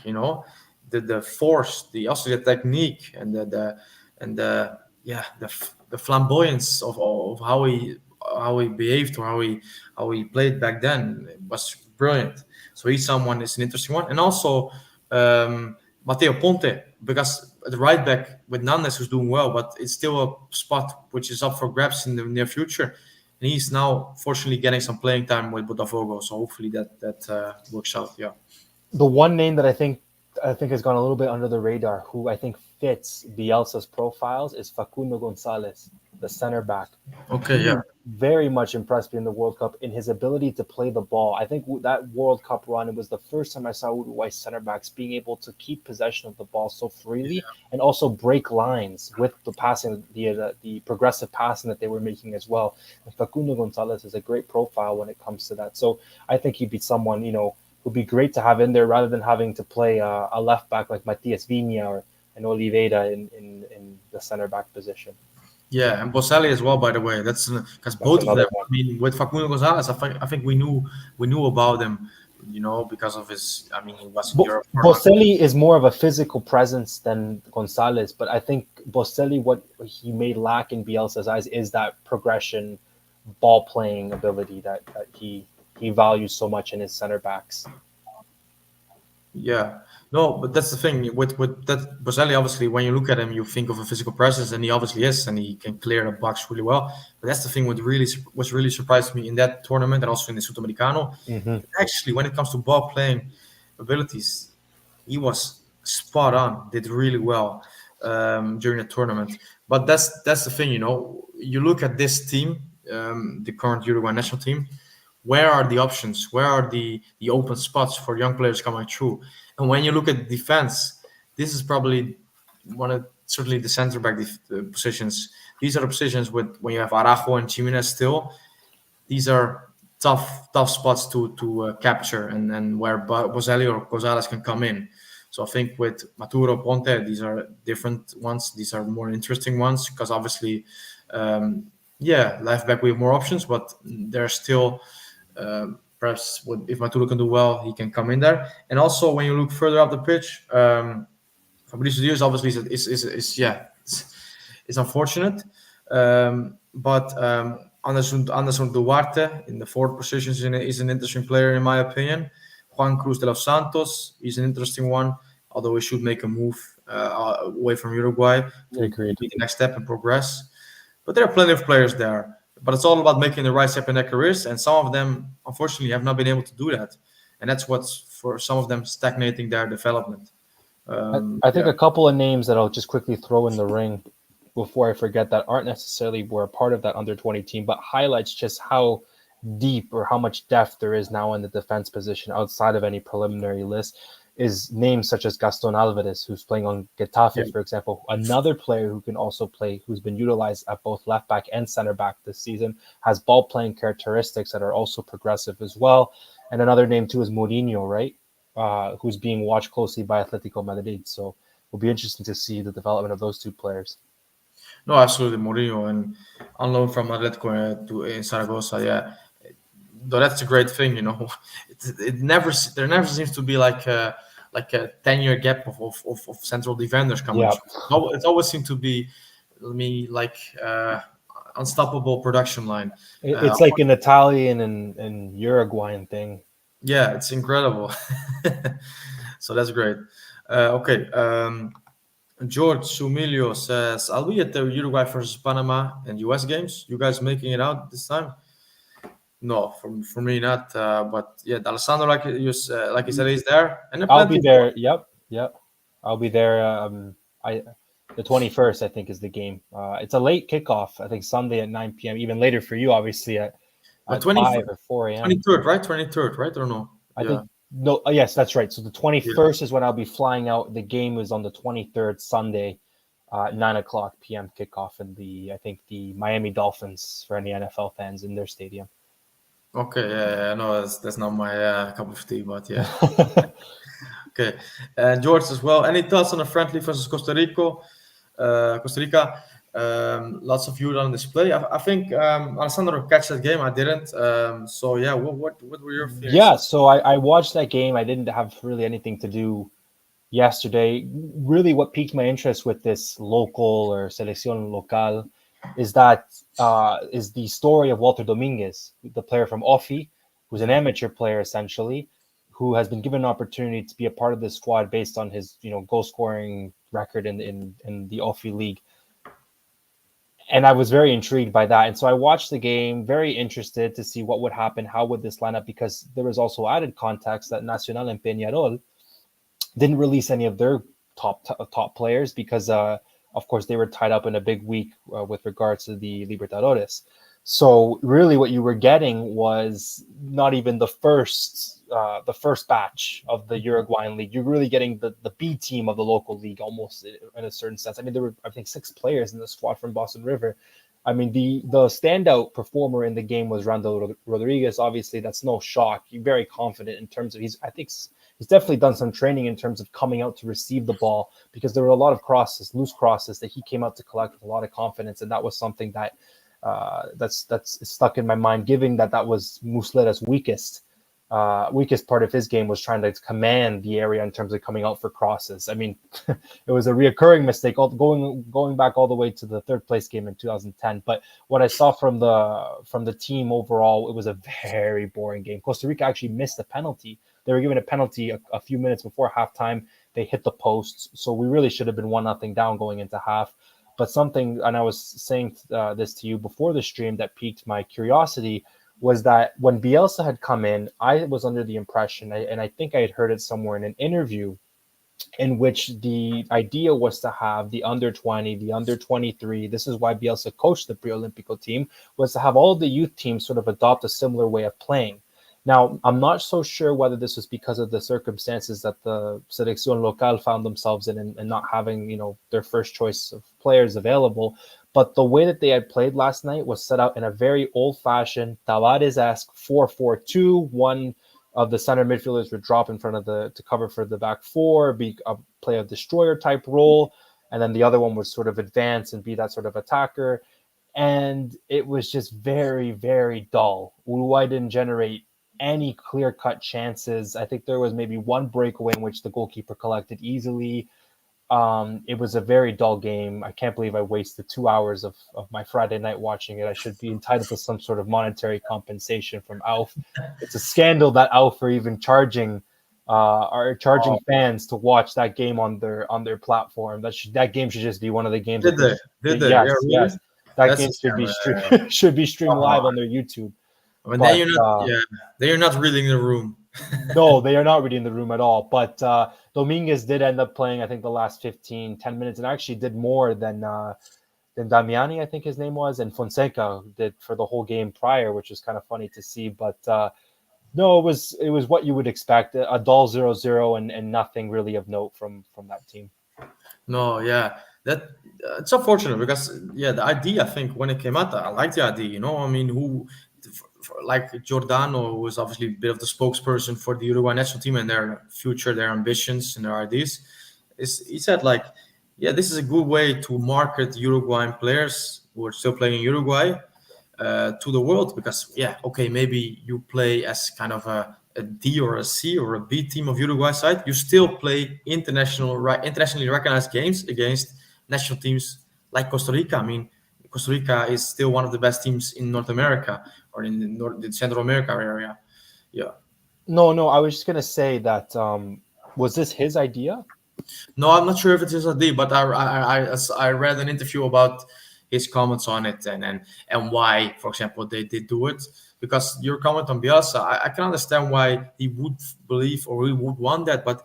The force, also the technique, and the flamboyance of how he behaved, or how he played back then was brilliant. So he's someone is an interesting one, and also Matteo Ponte, because at the right back with Nandes who's doing well, but it's still a spot which is up for grabs in the near future. And he's now fortunately getting some playing time with Botafogo, so hopefully that works out. Yeah. The one name that I think has gone a little bit under the radar, who I think fits Bielsa's profiles, is Facundo Gonzalez, the center back. Okay. He Yeah. very much impressed me in the World Cup in his ability to play the ball. I think that World Cup run, it was the first time I saw Uruguay center backs being able to keep possession of the ball so freely and also break lines with the passing, the progressive passing that they were making as well. And Facundo Gonzalez is a great profile when it comes to that. So I think he'd be someone, would be great to have in there rather than having to play a left back like Matias Viña or an Oliveira in the center back position. Yeah, and Boselli as well. By the way, that's because both of another them. one. I mean, with Facundo Gonzalez, I think we knew about him, because of his. I mean, he was in Europe for a long time. Boselli is more of a physical presence than Gonzalez, but I think Boselli, what he may lack in Bielsa's eyes is that progression, ball playing ability that he values so much in his center backs. Yeah, no, but that's the thing with that Boselli. Obviously, when you look at him, you think of a physical presence, and he obviously is, and he can clear the box really well. But that's the thing what really surprised me in that tournament, and also in the Sudamericano. Mm-hmm. Actually, when it comes to ball playing abilities, he was spot on. Did really well during the tournament. But that's the thing. You look at this team, the current Uruguay national team. Where are the options? Where are the open spots for young players coming through? And when you look at defense, this is probably certainly the center back positions. These are the positions when you have Araujo and Jimenez still. These are tough spots to capture, and where Boselli or Gonzalez can come in. So I think with Maturo, Ponte, these are different ones. These are more interesting ones because obviously, left back we have more options, but there's still. Perhaps if Maturo can do well, he can come in there. And also, when you look further up the pitch, Fabricio Diaz obviously is unfortunate. But Anderson Duarte in the forward positions is an interesting player in my opinion. Juan Cruz de los Santos is an interesting one, although he should make a move away from Uruguay to take the next step and progress. But there are plenty of players there. But it's all about making the right step in their careers, and some of them, unfortunately, have not been able to do that, and that's what's for some of them stagnating their development. I think a couple of names that I'll just quickly throw in the ring before I forget that aren't necessarily were a part of that under-20 team, but highlights just how deep or how much depth there is now in the defense position outside of any preliminary list. Is names such as Gaston Alvarez, who's playing on Getafe, for example, another player who can also play, who's been utilized at both left back and center back this season, has ball playing characteristics that are also progressive as well. And another name too is Mourinho, right? Who's being watched closely by Atletico Madrid. So it'll be interesting to see the development of those two players. No, absolutely, Mourinho, and on loan from Atletico to in Zaragoza, yeah. Though that's a great thing, It never seems to be like a 10-year gap of central defenders coming through. It always seemed to be unstoppable production line. It's like an Italian and Uruguayan thing. Yeah, it's incredible. So that's great. Okay. George Sumilio says, "I'll be at the Uruguay versus Panama and US games. You guys making it out this time?" No, for me not. But yeah, Alessandro, like you said, he's there, and I'll be there. Yep. I'll be there. The 21st, I think, is the game. It's a late kickoff. I think Sunday at 9 p.m. Even later for you, obviously at 5 or 4 a.m. 23rd, right? 23rd, right? Or no? I think no. Yes, that's right. So the 21st is when I'll be flying out. The game is on the 23rd, Sunday, 9:00 p.m. kickoff in the Miami Dolphins for any NFL fans in their stadium. Okay, yeah, no, that's not my cup of tea, but yeah. Okay, George as well. Any thoughts on a friendly versus Costa Rica? Lots of youth on display. I think Alessandro catch that game. I didn't. So yeah, what were your feelings Yeah, of? so I watched that game. I didn't have really anything to do yesterday. Really, what piqued my interest with this local or selección local is that is the story of Walter Dominguez, the player from Offi, who's an amateur player essentially, who has been given an opportunity to be a part of this squad based on his goal scoring record in the Offi league. And I was very intrigued by that. And so I watched the game, very interested to see what would happen, how would this line up, because there was also added context that Nacional and Peñarol didn't release any of their top players because, of course, they were tied up in a big week with regards to the Libertadores. So really, what you were getting was not even the first batch of the Uruguayan league. You're really getting the B team of the local league, almost in a certain sense. I mean, there were I think 6 players in the squad from Boston River. I mean, the standout performer in the game was Randall Rodriguez. Obviously, that's no shock. You're very confident in terms of he's definitely done some training in terms of coming out to receive the ball, because there were a lot of crosses, loose crosses that he came out to collect with a lot of confidence, and that was something that that's stuck in my mind, given that was Muslera's weakest part of his game was trying to command the area in terms of coming out for crosses. I mean, it was a reoccurring mistake going back all the way to the third place game in 2010. But what I saw from the team overall, it was a very boring game. Costa Rica actually missed a penalty. They were given a penalty a few minutes before halftime. They hit the posts, so we really should have been 1-0 down going into half. But something, and I was saying this to you before the stream, that piqued my curiosity was that when Bielsa had come in, I was under the impression, and I think I had heard it somewhere in an interview, in which the idea was to have the under 20, the under 23. This is why Bielsa coached the Pre-Olympico team, was to have all the youth teams sort of adopt a similar way of playing. Now, I'm not so sure whether this was because of the circumstances that the Selección Local found themselves in, and not having, their first choice of players available. But the way that they had played last night was set out in a very old-fashioned Tavares-esque 4-4-2. One of the center midfielders would drop in front of to cover for the back four, be a play a destroyer type role, and then the other one would sort of advance and be that sort of attacker. And it was just very, very dull. Uruguay didn't generate any clear-cut chances. I think there was maybe one breakaway in which the goalkeeper collected easily. It was a very dull game. I can't believe I wasted 2 hours of my Friday night watching it. I should be entitled to some sort of monetary compensation from ALF. It's a scandal that ALF are even charging fans to watch that game on their platform. That game should just be one of the games. Did they? Did they? Yes, Yeah, really? yes. That That's game a should be scam. should be streamed Come live on. on their YouTube. I mean, then But you're not. Yeah, then you're not reading the room. no, they are not reading the room at all. But Dominguez did end up playing, I think, the last 10 minutes, and actually did more than Damiani, I think his name was, and Fonseca did for the whole game prior, which was kind of funny to see. But no, it was what you would expect, a dull 0-0 and nothing really of note from that team. No, yeah, that it's unfortunate because yeah, the idea. I think when it came out, I like the idea. I mean, like Giordano, who was obviously a bit of the spokesperson for the Uruguay national team and their future, their ambitions, and their ideas. He said like, yeah, this is a good way to market Uruguayan players who are still playing in Uruguay to the world, because yeah, okay, maybe you play as kind of a D or a C or a B team of Uruguay side, you still play internationally recognized games against national teams like Costa Rica. I mean, Costa Rica is still one of the best teams in North America or in the Central America area. Yeah. No, I was just gonna say that was this his idea? No, I'm not sure if it is a D, but I read an interview about his comments on it and why, for example, they did do it. Because your comment on Bielsa, I can understand why he would believe or he would want that, but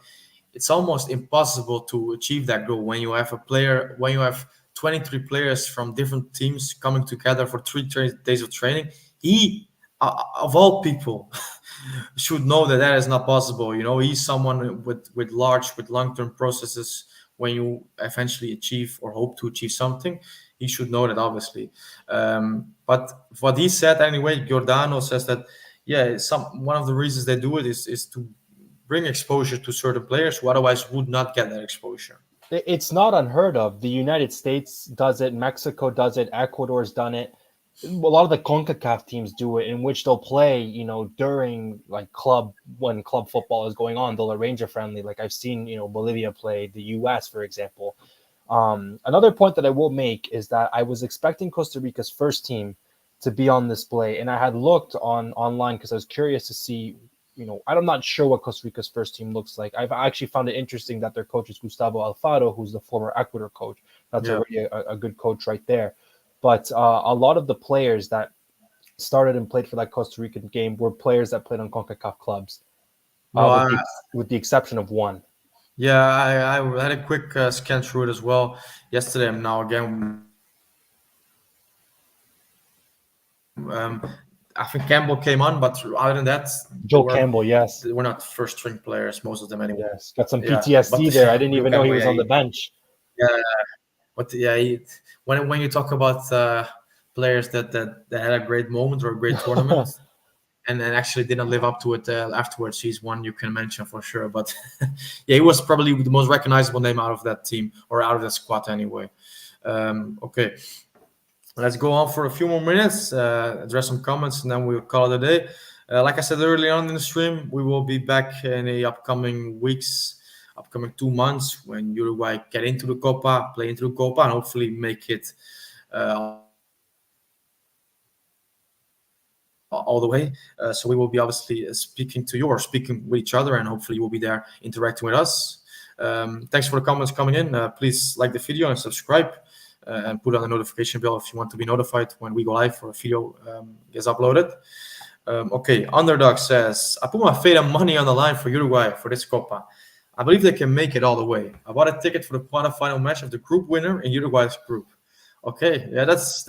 it's almost impossible to achieve that goal when you have 23 players from different teams coming together for 3 days of training. He, of all people, should know that that is not possible. He's someone with long-term processes. When you eventually achieve or hope to achieve something, he should know that, obviously. But what he said anyway, Giordano says that yeah, one of the reasons they do it is to bring exposure to certain players who otherwise would not get that exposure. It's not unheard of. The United States does it, Mexico does it, Ecuador's done it. A lot of the CONCACAF teams do it, in which they'll play, during like when club football is going on, they'll arrange a friendly. Like I've seen, Bolivia play the US, for example. Another point that I will make is that I was expecting Costa Rica's first team to be on display, and I had looked online because I was curious to see. I'm not sure what Costa Rica's first team looks like. I've actually found it interesting that their coach is Gustavo Alfaro, who's the former Ecuador coach. That's Yeah. already a good coach right there. But a lot of the players that started and played for that Costa Rican game were players that played on CONCACAF clubs, No, with the exception of one. yeah, I had a quick scan through it as well yesterday. And now again, I think Campbell came on, but other than that, they Joe were Campbell, yes. they were not first string players, most of them anyway. Yes. Got some Yeah, but PTSD there. I didn't Joe even know he Campbell, was yeah, on the bench. yeah, but yeah, when you talk about players that had a great moment or a great tournament, and then actually didn't live up to it afterwards, he's one you can mention for sure. But yeah, he was probably the most recognizable name out of that team or out of that squad anyway. Okay, let's go on for a few more minutes, address some comments, and then we'll call it a day. Like I said earlier on in the stream, we will be back in the upcoming weeks, upcoming 2 months when Uruguay get into the Copa, play into the Copa, and hopefully make it all the way. So we will be obviously speaking to you or speaking with each other, and hopefully you will be there interacting with us. Thanks for the comments coming in. Please like the video and subscribe. And put on the notification bell if you want to be notified when we go live or a video gets uploaded. Okay, Underdog says, I put my fate and money on the line for Uruguay for this Copa. I believe they can make it all the way. I bought a ticket for the quarterfinal match of the group winner in Uruguay's group. Okay, yeah, that's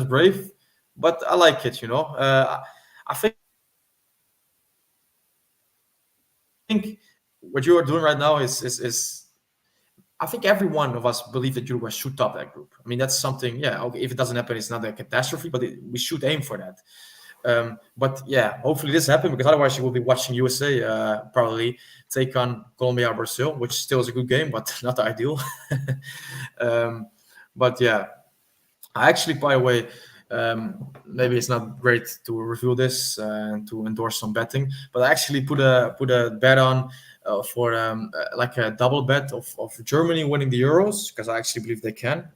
brave, but I like it. I think what you are doing right now is I think every one of us believe that Uruguay should top that group. I mean, that's something. Yeah, okay, if it doesn't happen, it's not a catastrophe, but we should aim for that. But yeah, hopefully this happens because otherwise you will be watching USA probably take on Colombia or Brazil, which still is a good game, but not ideal. But yeah, I actually, by the way, maybe it's not great to reveal this and to endorse some betting, but I actually put a bet on for like a double bet of Germany winning the Euros because I actually believe they can,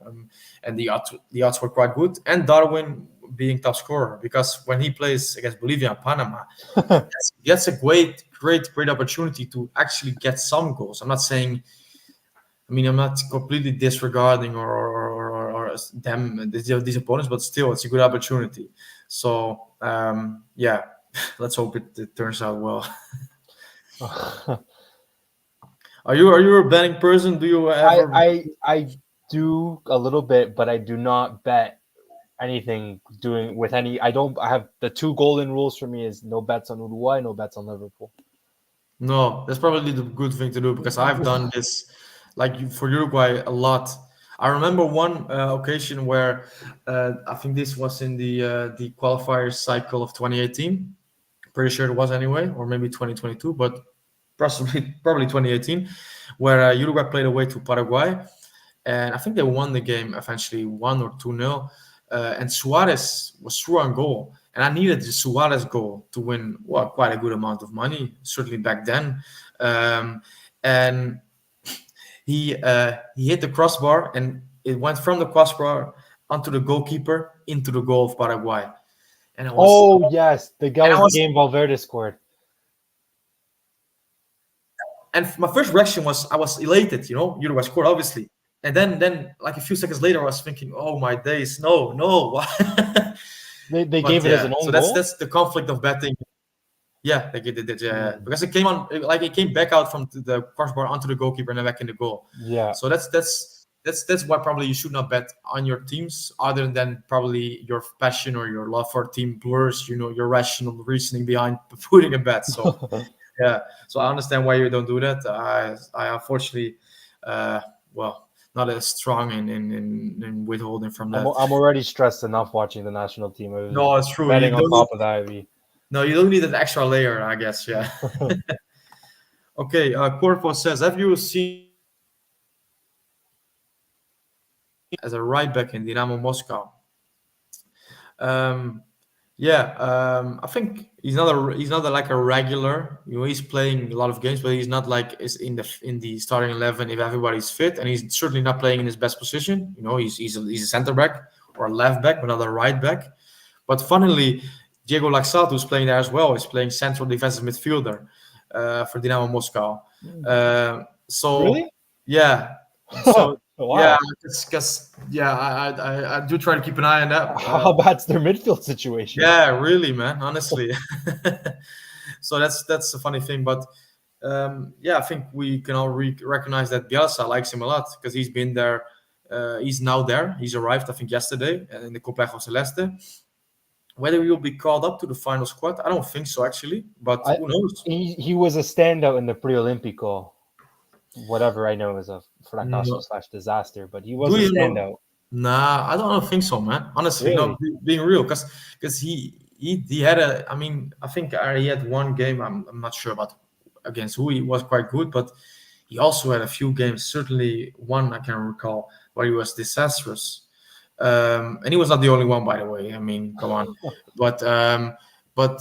and the odds were quite good, and Darwin being top scorer because when he plays against Bolivia and Panama, that's a great opportunity to actually get some goals. I'm not saying. I mean, I'm not completely disregarding or them these opponents, but still, it's a good opportunity. So yeah, let's hope it turns out well. Are you a betting person? Do you ever? I do a little bit, but I do not bet anything doing with any. I have the two golden rules for me is no bets on Uruguay, no bets on Liverpool. No, that's probably the good thing to do because I've done this like for Uruguay a lot. I remember one occasion where I think this was in the qualifier cycle of 2018. Pretty sure it was anyway, or maybe 2022, but probably 2018, where Uruguay played away to Paraguay, and I think they won the game eventually 1 or 2-0. And Suarez was through on goal, and I needed the Suarez goal to win quite a good amount of money, certainly back then. And he hit the crossbar, and it went from the crossbar onto the goalkeeper into the goal of Paraguay. And Yes, the game Valverde scored. And my first reaction was I was elated, Uruguay scored obviously. And then like a few seconds later, I was thinking, "Oh my days, no!" They gave it as an own goal. So that's the conflict of betting. Yeah, they did it. Yeah, because it came back out from the crossbar onto the goalkeeper and then back in the goal. Yeah. So that's why probably you should not bet on your teams, other than probably your passion or your love for team blurs. Your rational reasoning behind putting a bet. So yeah, so I understand why you don't do that. I unfortunately, not as strong in withholding from that. I'm already stressed enough watching the national team. No, it's true. Betting on top of that, no, you don't need an extra layer, I guess. Yeah. Okay. Corpo says, have you seen as a right back in Dynamo Moscow. Um, yeah, I think he's not like a regular. You know, he's playing a lot of games, but he's not like is in the starting 11 if everybody's fit, and he's certainly not playing in his best position. You know, he's a center back or a left back, but not a right back. But funnily, Diego Laxalt, who's playing there as well, is playing central defensive midfielder for Dynamo Moscow. So Really? yeah, so yeah, Wow. because yeah, I do try to keep an eye on that. How bad's their midfield situation? Yeah, really, man. Honestly, so that's a funny thing, but yeah, I think we can all recognize that Bielsa likes him a lot because he's been there. He's now there. He's arrived, I think, yesterday in the Complejo Celeste. Whether he will be called up to the final squad, I don't think so actually, but I, who knows? he was a standout in the Preolímpico, whatever I know is a fracaso No. slash disaster, but he Do was a you know? standout. Nah, I don't think so, man. Honestly, no, Really? being real, because he had a. I mean, I think he had one game. I'm not sure about against who he was quite good, but he also had a few games. Certainly one I can recall where he was disastrous. And he was not the only one, by the way. I mean, come on, but but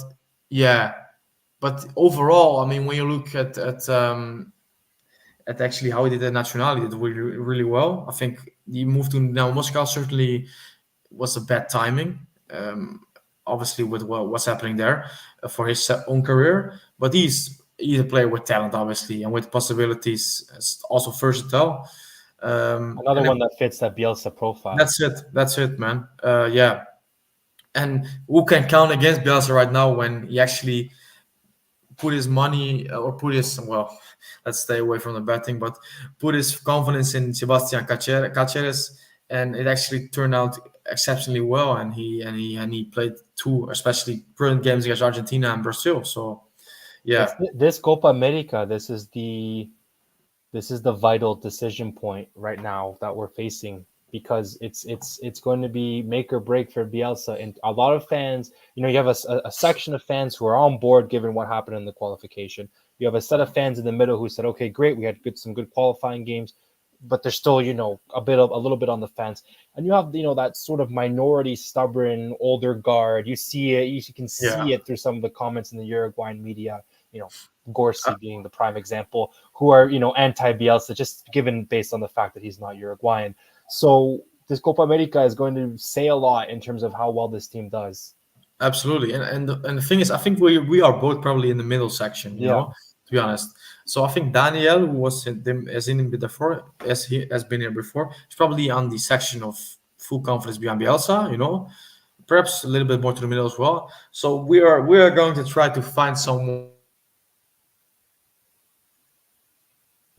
yeah, but overall, I mean, when you look at actually how he did at nationality, he did really well. I think he moved to now Moscow certainly was a bad timing. Obviously, with what's happening there for his own career, but he's a player with talent, obviously, and with possibilities. Also versatile. Another And one that fits that Bielsa profile. that's it. That's it, man. Yeah. And who can count against Bielsa right now when he actually put his money or put his well, let's stay away from the betting, but put his confidence in Sebastian Caceres, and it actually turned out exceptionally well. And he played two especially brilliant games against Argentina and Brazil. So yeah, This Copa America. This is the vital decision point right now that we're facing because it's going to be make or break for Bielsa. And a lot of fans, you have a section of fans who are on board given what happened in the qualification. You have a set of fans in the middle who said, okay, great, we had some good qualifying games, but they're still, a little bit on the fence. And you have, that sort of minority, stubborn, older guard. You see it, you can yeah, see it through some of the comments in the Uruguayan media, uh, Gorsi being the prime example, who are, anti-Bielsa, just given based on the fact that he's not Uruguayan. So this Copa America is going to say a lot in terms of how well this team does. absolutely. And the thing is, I think we are both probably in the middle section, Yeah. to be honest. So I think Daniel, who was in before, as he has been here before, is probably on the section of full confidence behind Bielsa, perhaps a little bit more to the middle as well. So we are going to try to find someone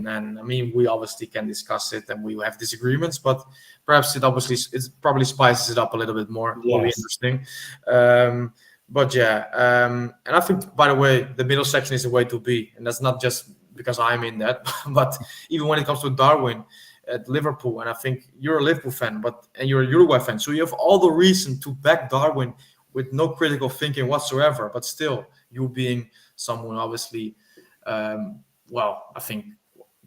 and I mean we obviously can discuss it and we have disagreements, but perhaps it probably spices it up a little bit more. Will be Yes. interesting. But yeah, and I think by the way, the middle section is the way to be, and that's not just because I'm in that, but even when it comes to Darwin at Liverpool, and I think you're a Liverpool fan, and you're a Uruguay fan, so you have all the reason to back Darwin with no critical thinking whatsoever. But still, you being someone obviously, I think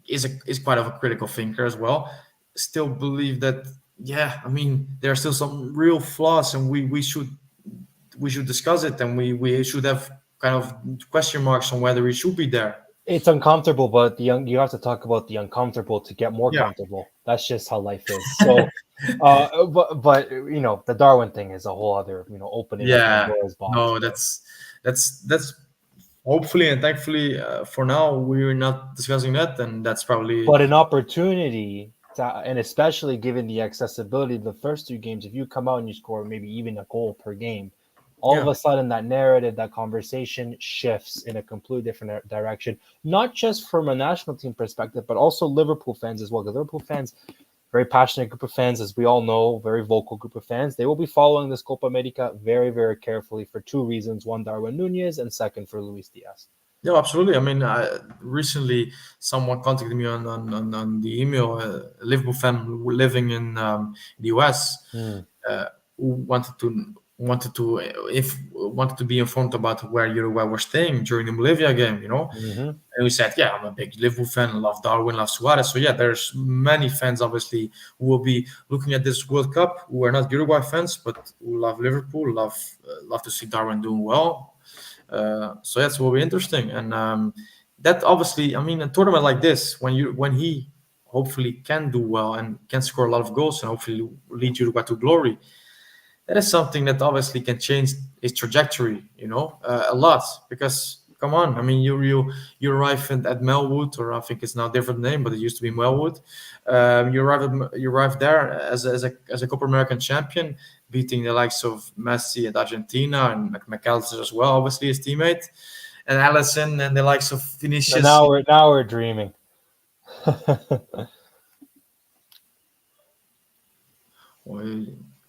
is quite of a critical thinker as well. Still believe that yeah, I mean there are still some real flaws, and we should discuss it, and we should have kind of question marks on whether he should be there. It's uncomfortable, but you have to talk about the uncomfortable to get more Yeah, comfortable. That's just how life is. So, but the Darwin thing is a whole other, opening of yeah. Pandora's box. No, that's hopefully and thankfully for now we're not discussing that, and that's probably But an opportunity and especially given the accessibility of the first two games, if you come out and you score maybe even a goal per game, all of yeah. a sudden that narrative, that conversation shifts in a completely different direction, not just from a national team perspective, but also Liverpool fans as well. Because Liverpool fans, very passionate group of fans, as we all know, very vocal group of fans. They will be following this Copa America very, very carefully for two reasons. One, Darwin Nunez, and second, for Luis Diaz. No, absolutely. I mean, recently someone contacted me on the email, a Liverpool fan living in the US, Hmm. who wanted to wanted to be informed about where Uruguay were staying during the Bolivia game, Mm-hmm. And we said, yeah, I'm a big Liverpool fan, love Darwin, love Suarez. So yeah, there's many fans obviously who will be looking at this World Cup who are not Uruguay fans, but who love Liverpool, love to see Darwin doing well. So that's will be interesting, and that obviously, I mean, a tournament like this, when he hopefully can do well and can score a lot of goals and hopefully lead Uruguay to glory, that is something that obviously can change his trajectory, a lot. Because come on, I mean, you arrive at Melwood, or I think it's now a different name, but it used to be Melwood. You arrive there as a Copa American champion, beating the likes of Messi at Argentina and McAllister as well, obviously his teammate, and Allison and the likes of And Vinicius. now we're dreaming.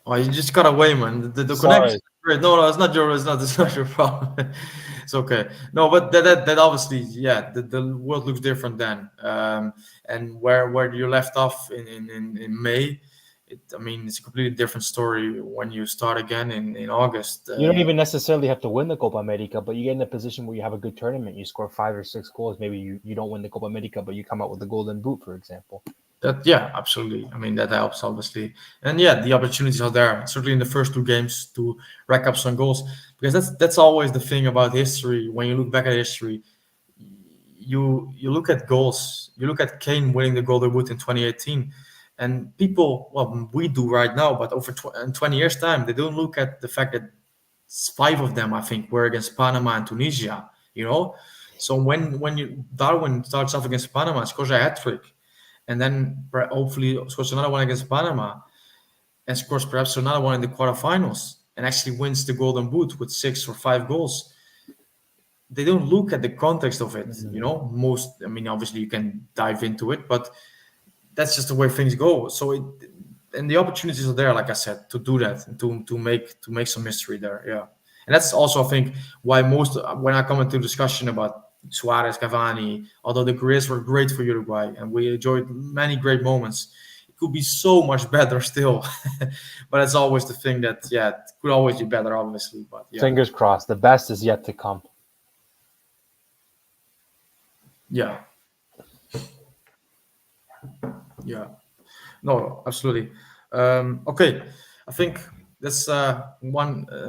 Oh, you just got away, man. The connection Sorry. is great. No, it's not your problem. It's okay. No, but that obviously, yeah, the world looks different then. And where you left off in May, I mean, it's a completely different story when you start again in August. You don't even necessarily have to win the Copa America, but you get in a position where you have a good tournament. You score 5 or 6 goals. Maybe you don't win the Copa America, but you come out with the golden boot, for example. That yeah, absolutely. I mean that helps obviously, and yeah, the opportunities are there. Certainly in the first two games to rack up some goals, because that's always the thing about history. When you look back at history, you look at goals. You look at Kane winning the Golden Boot in 2018, and people, well, we do right now, but in 20 years time, they don't look at the fact that five of them, I think, were against Panama and Tunisia. So when Darwin starts off against Panama, scores a hat trick, and then hopefully scores another one against Panama, and scores perhaps another one in the quarterfinals, and actually wins the Golden Boot with 6 or 5 goals. They don't look at the context of it, Most, I mean, obviously you can dive into it, but that's just the way things go. So and the opportunities are there, like I said, to do that and to make some history there. Yeah, and that's also, I think, why most when I come into discussion about Suarez, Cavani, although the careers were great for Uruguay and we enjoyed many great moments, it could be so much better still. But it's always the thing that, yeah, it could always be better, obviously. But yeah, Fingers crossed. The best is yet to come. yeah, yeah. No, absolutely. Okay, I think that's an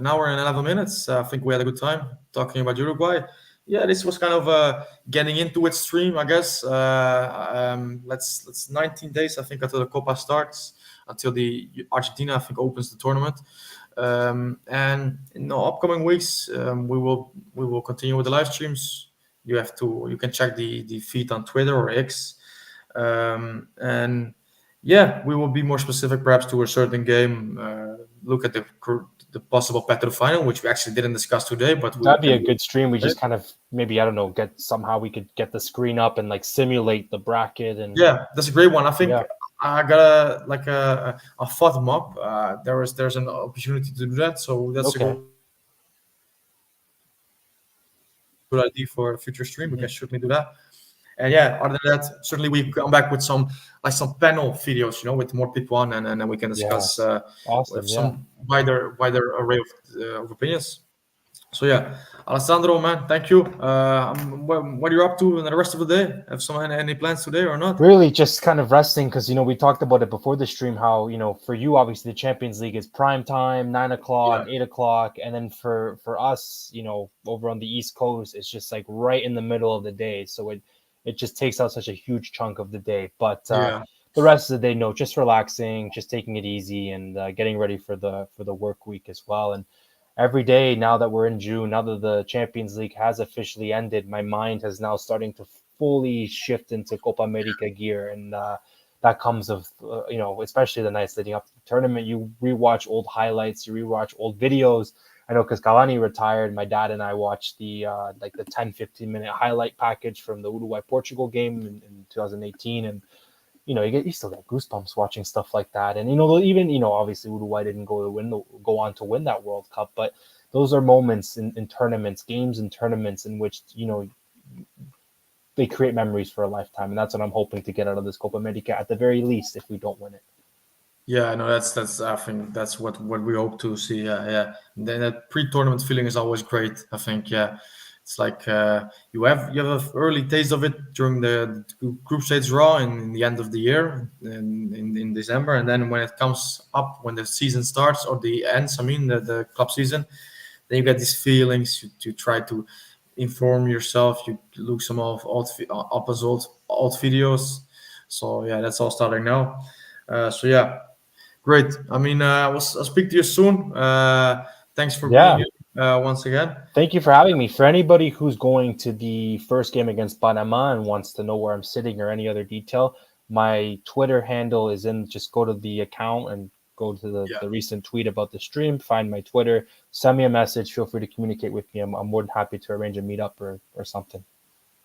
hour and 11 minutes. I think we had a good time talking about Uruguay. Yeah, this was kind of getting into its stream, I guess. Let's 19 days, I think, until the Copa starts, until the Argentina, I think, opens the tournament. And in the upcoming weeks, we will continue with the live streams. You can check the feed on Twitter or X, and yeah, we will be more specific, perhaps to a certain game. Look at the possible path to the final, which we actually didn't discuss today, but we That'd be can. a good stream. We just kind of maybe, I don't know, we could get the screen up and like simulate the bracket and Yeah, that's a great one. I think yeah. I got a thought map. There's an opportunity to do that, so that's a Okay. good idea for a future stream. We can certainly do that. And yeah, other than that, certainly we come back with some panel videos, with more people on, and then we can discuss with Awesome. Yeah. some wider array of opinions. So yeah, Alessandro, man, thank you. What are you up to in the rest of the day? Have any plans today or not? Really just kind of resting because, we talked about it before the stream, how, for you, obviously the Champions League is prime time, 9 o'clock, Yeah, 8 o'clock. And then for us, over on the East Coast, it's just like right in the middle of the day. So it just takes out such a huge chunk of the day. But yeah, the rest of the day, no, just relaxing, just taking it easy and getting ready for the work week as well. And every day now that we're in June, now that the Champions League has officially ended, my mind has now starting to fully shift into Copa America gear, and that comes of especially the nights leading up to the tournament. You rewatch old highlights, you rewatch old videos. I know because Cavani retired, my dad and I watched the 10-15 minute highlight package from the Uruguay Portugal game in 2018, and you still get goosebumps watching stuff like that. And even obviously Uruguay didn't go on to win that World Cup, but those are moments in tournaments, games and tournaments in which they create memories for a lifetime, and that's what I'm hoping to get out of this Copa America at the very least if we don't win it. Yeah, no, that's I think that's what we hope to see. Yeah, yeah. And then that pre-tournament feeling is always great. I think, yeah, it's like you have an early taste of it during the group stage draw in the end of the year in December, and then when it comes up when the season starts or the ends, I mean the club season, then you get these feelings. You try to inform yourself. You look some of old videos. So yeah, that's all starting now. So yeah. Great. I mean, I'll speak to you soon. Thanks for being Yeah. here once again. Thank you for having me. For anybody who's going to the first game against Panama and wants to know where I'm sitting or any other detail, my Twitter handle is in. Just go to the account and go to Yeah, the recent tweet about the stream. Find my Twitter. Send me a message. Feel free to communicate with me. I'm more than happy to arrange a meetup or something.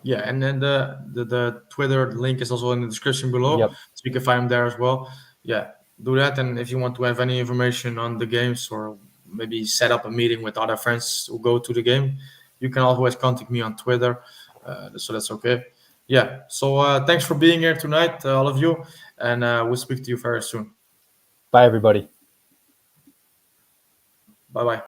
yeah, and then the Twitter link is also in the description below, Yep. so you can find him there as well. Yeah, do that. And if you want to have any information on the games or maybe set up a meeting with other friends who go to the game, you can always contact me on Twitter. So that's okay. Yeah. So thanks for being here tonight, all of you, and we'll speak to you very soon. Bye, everybody. Bye bye.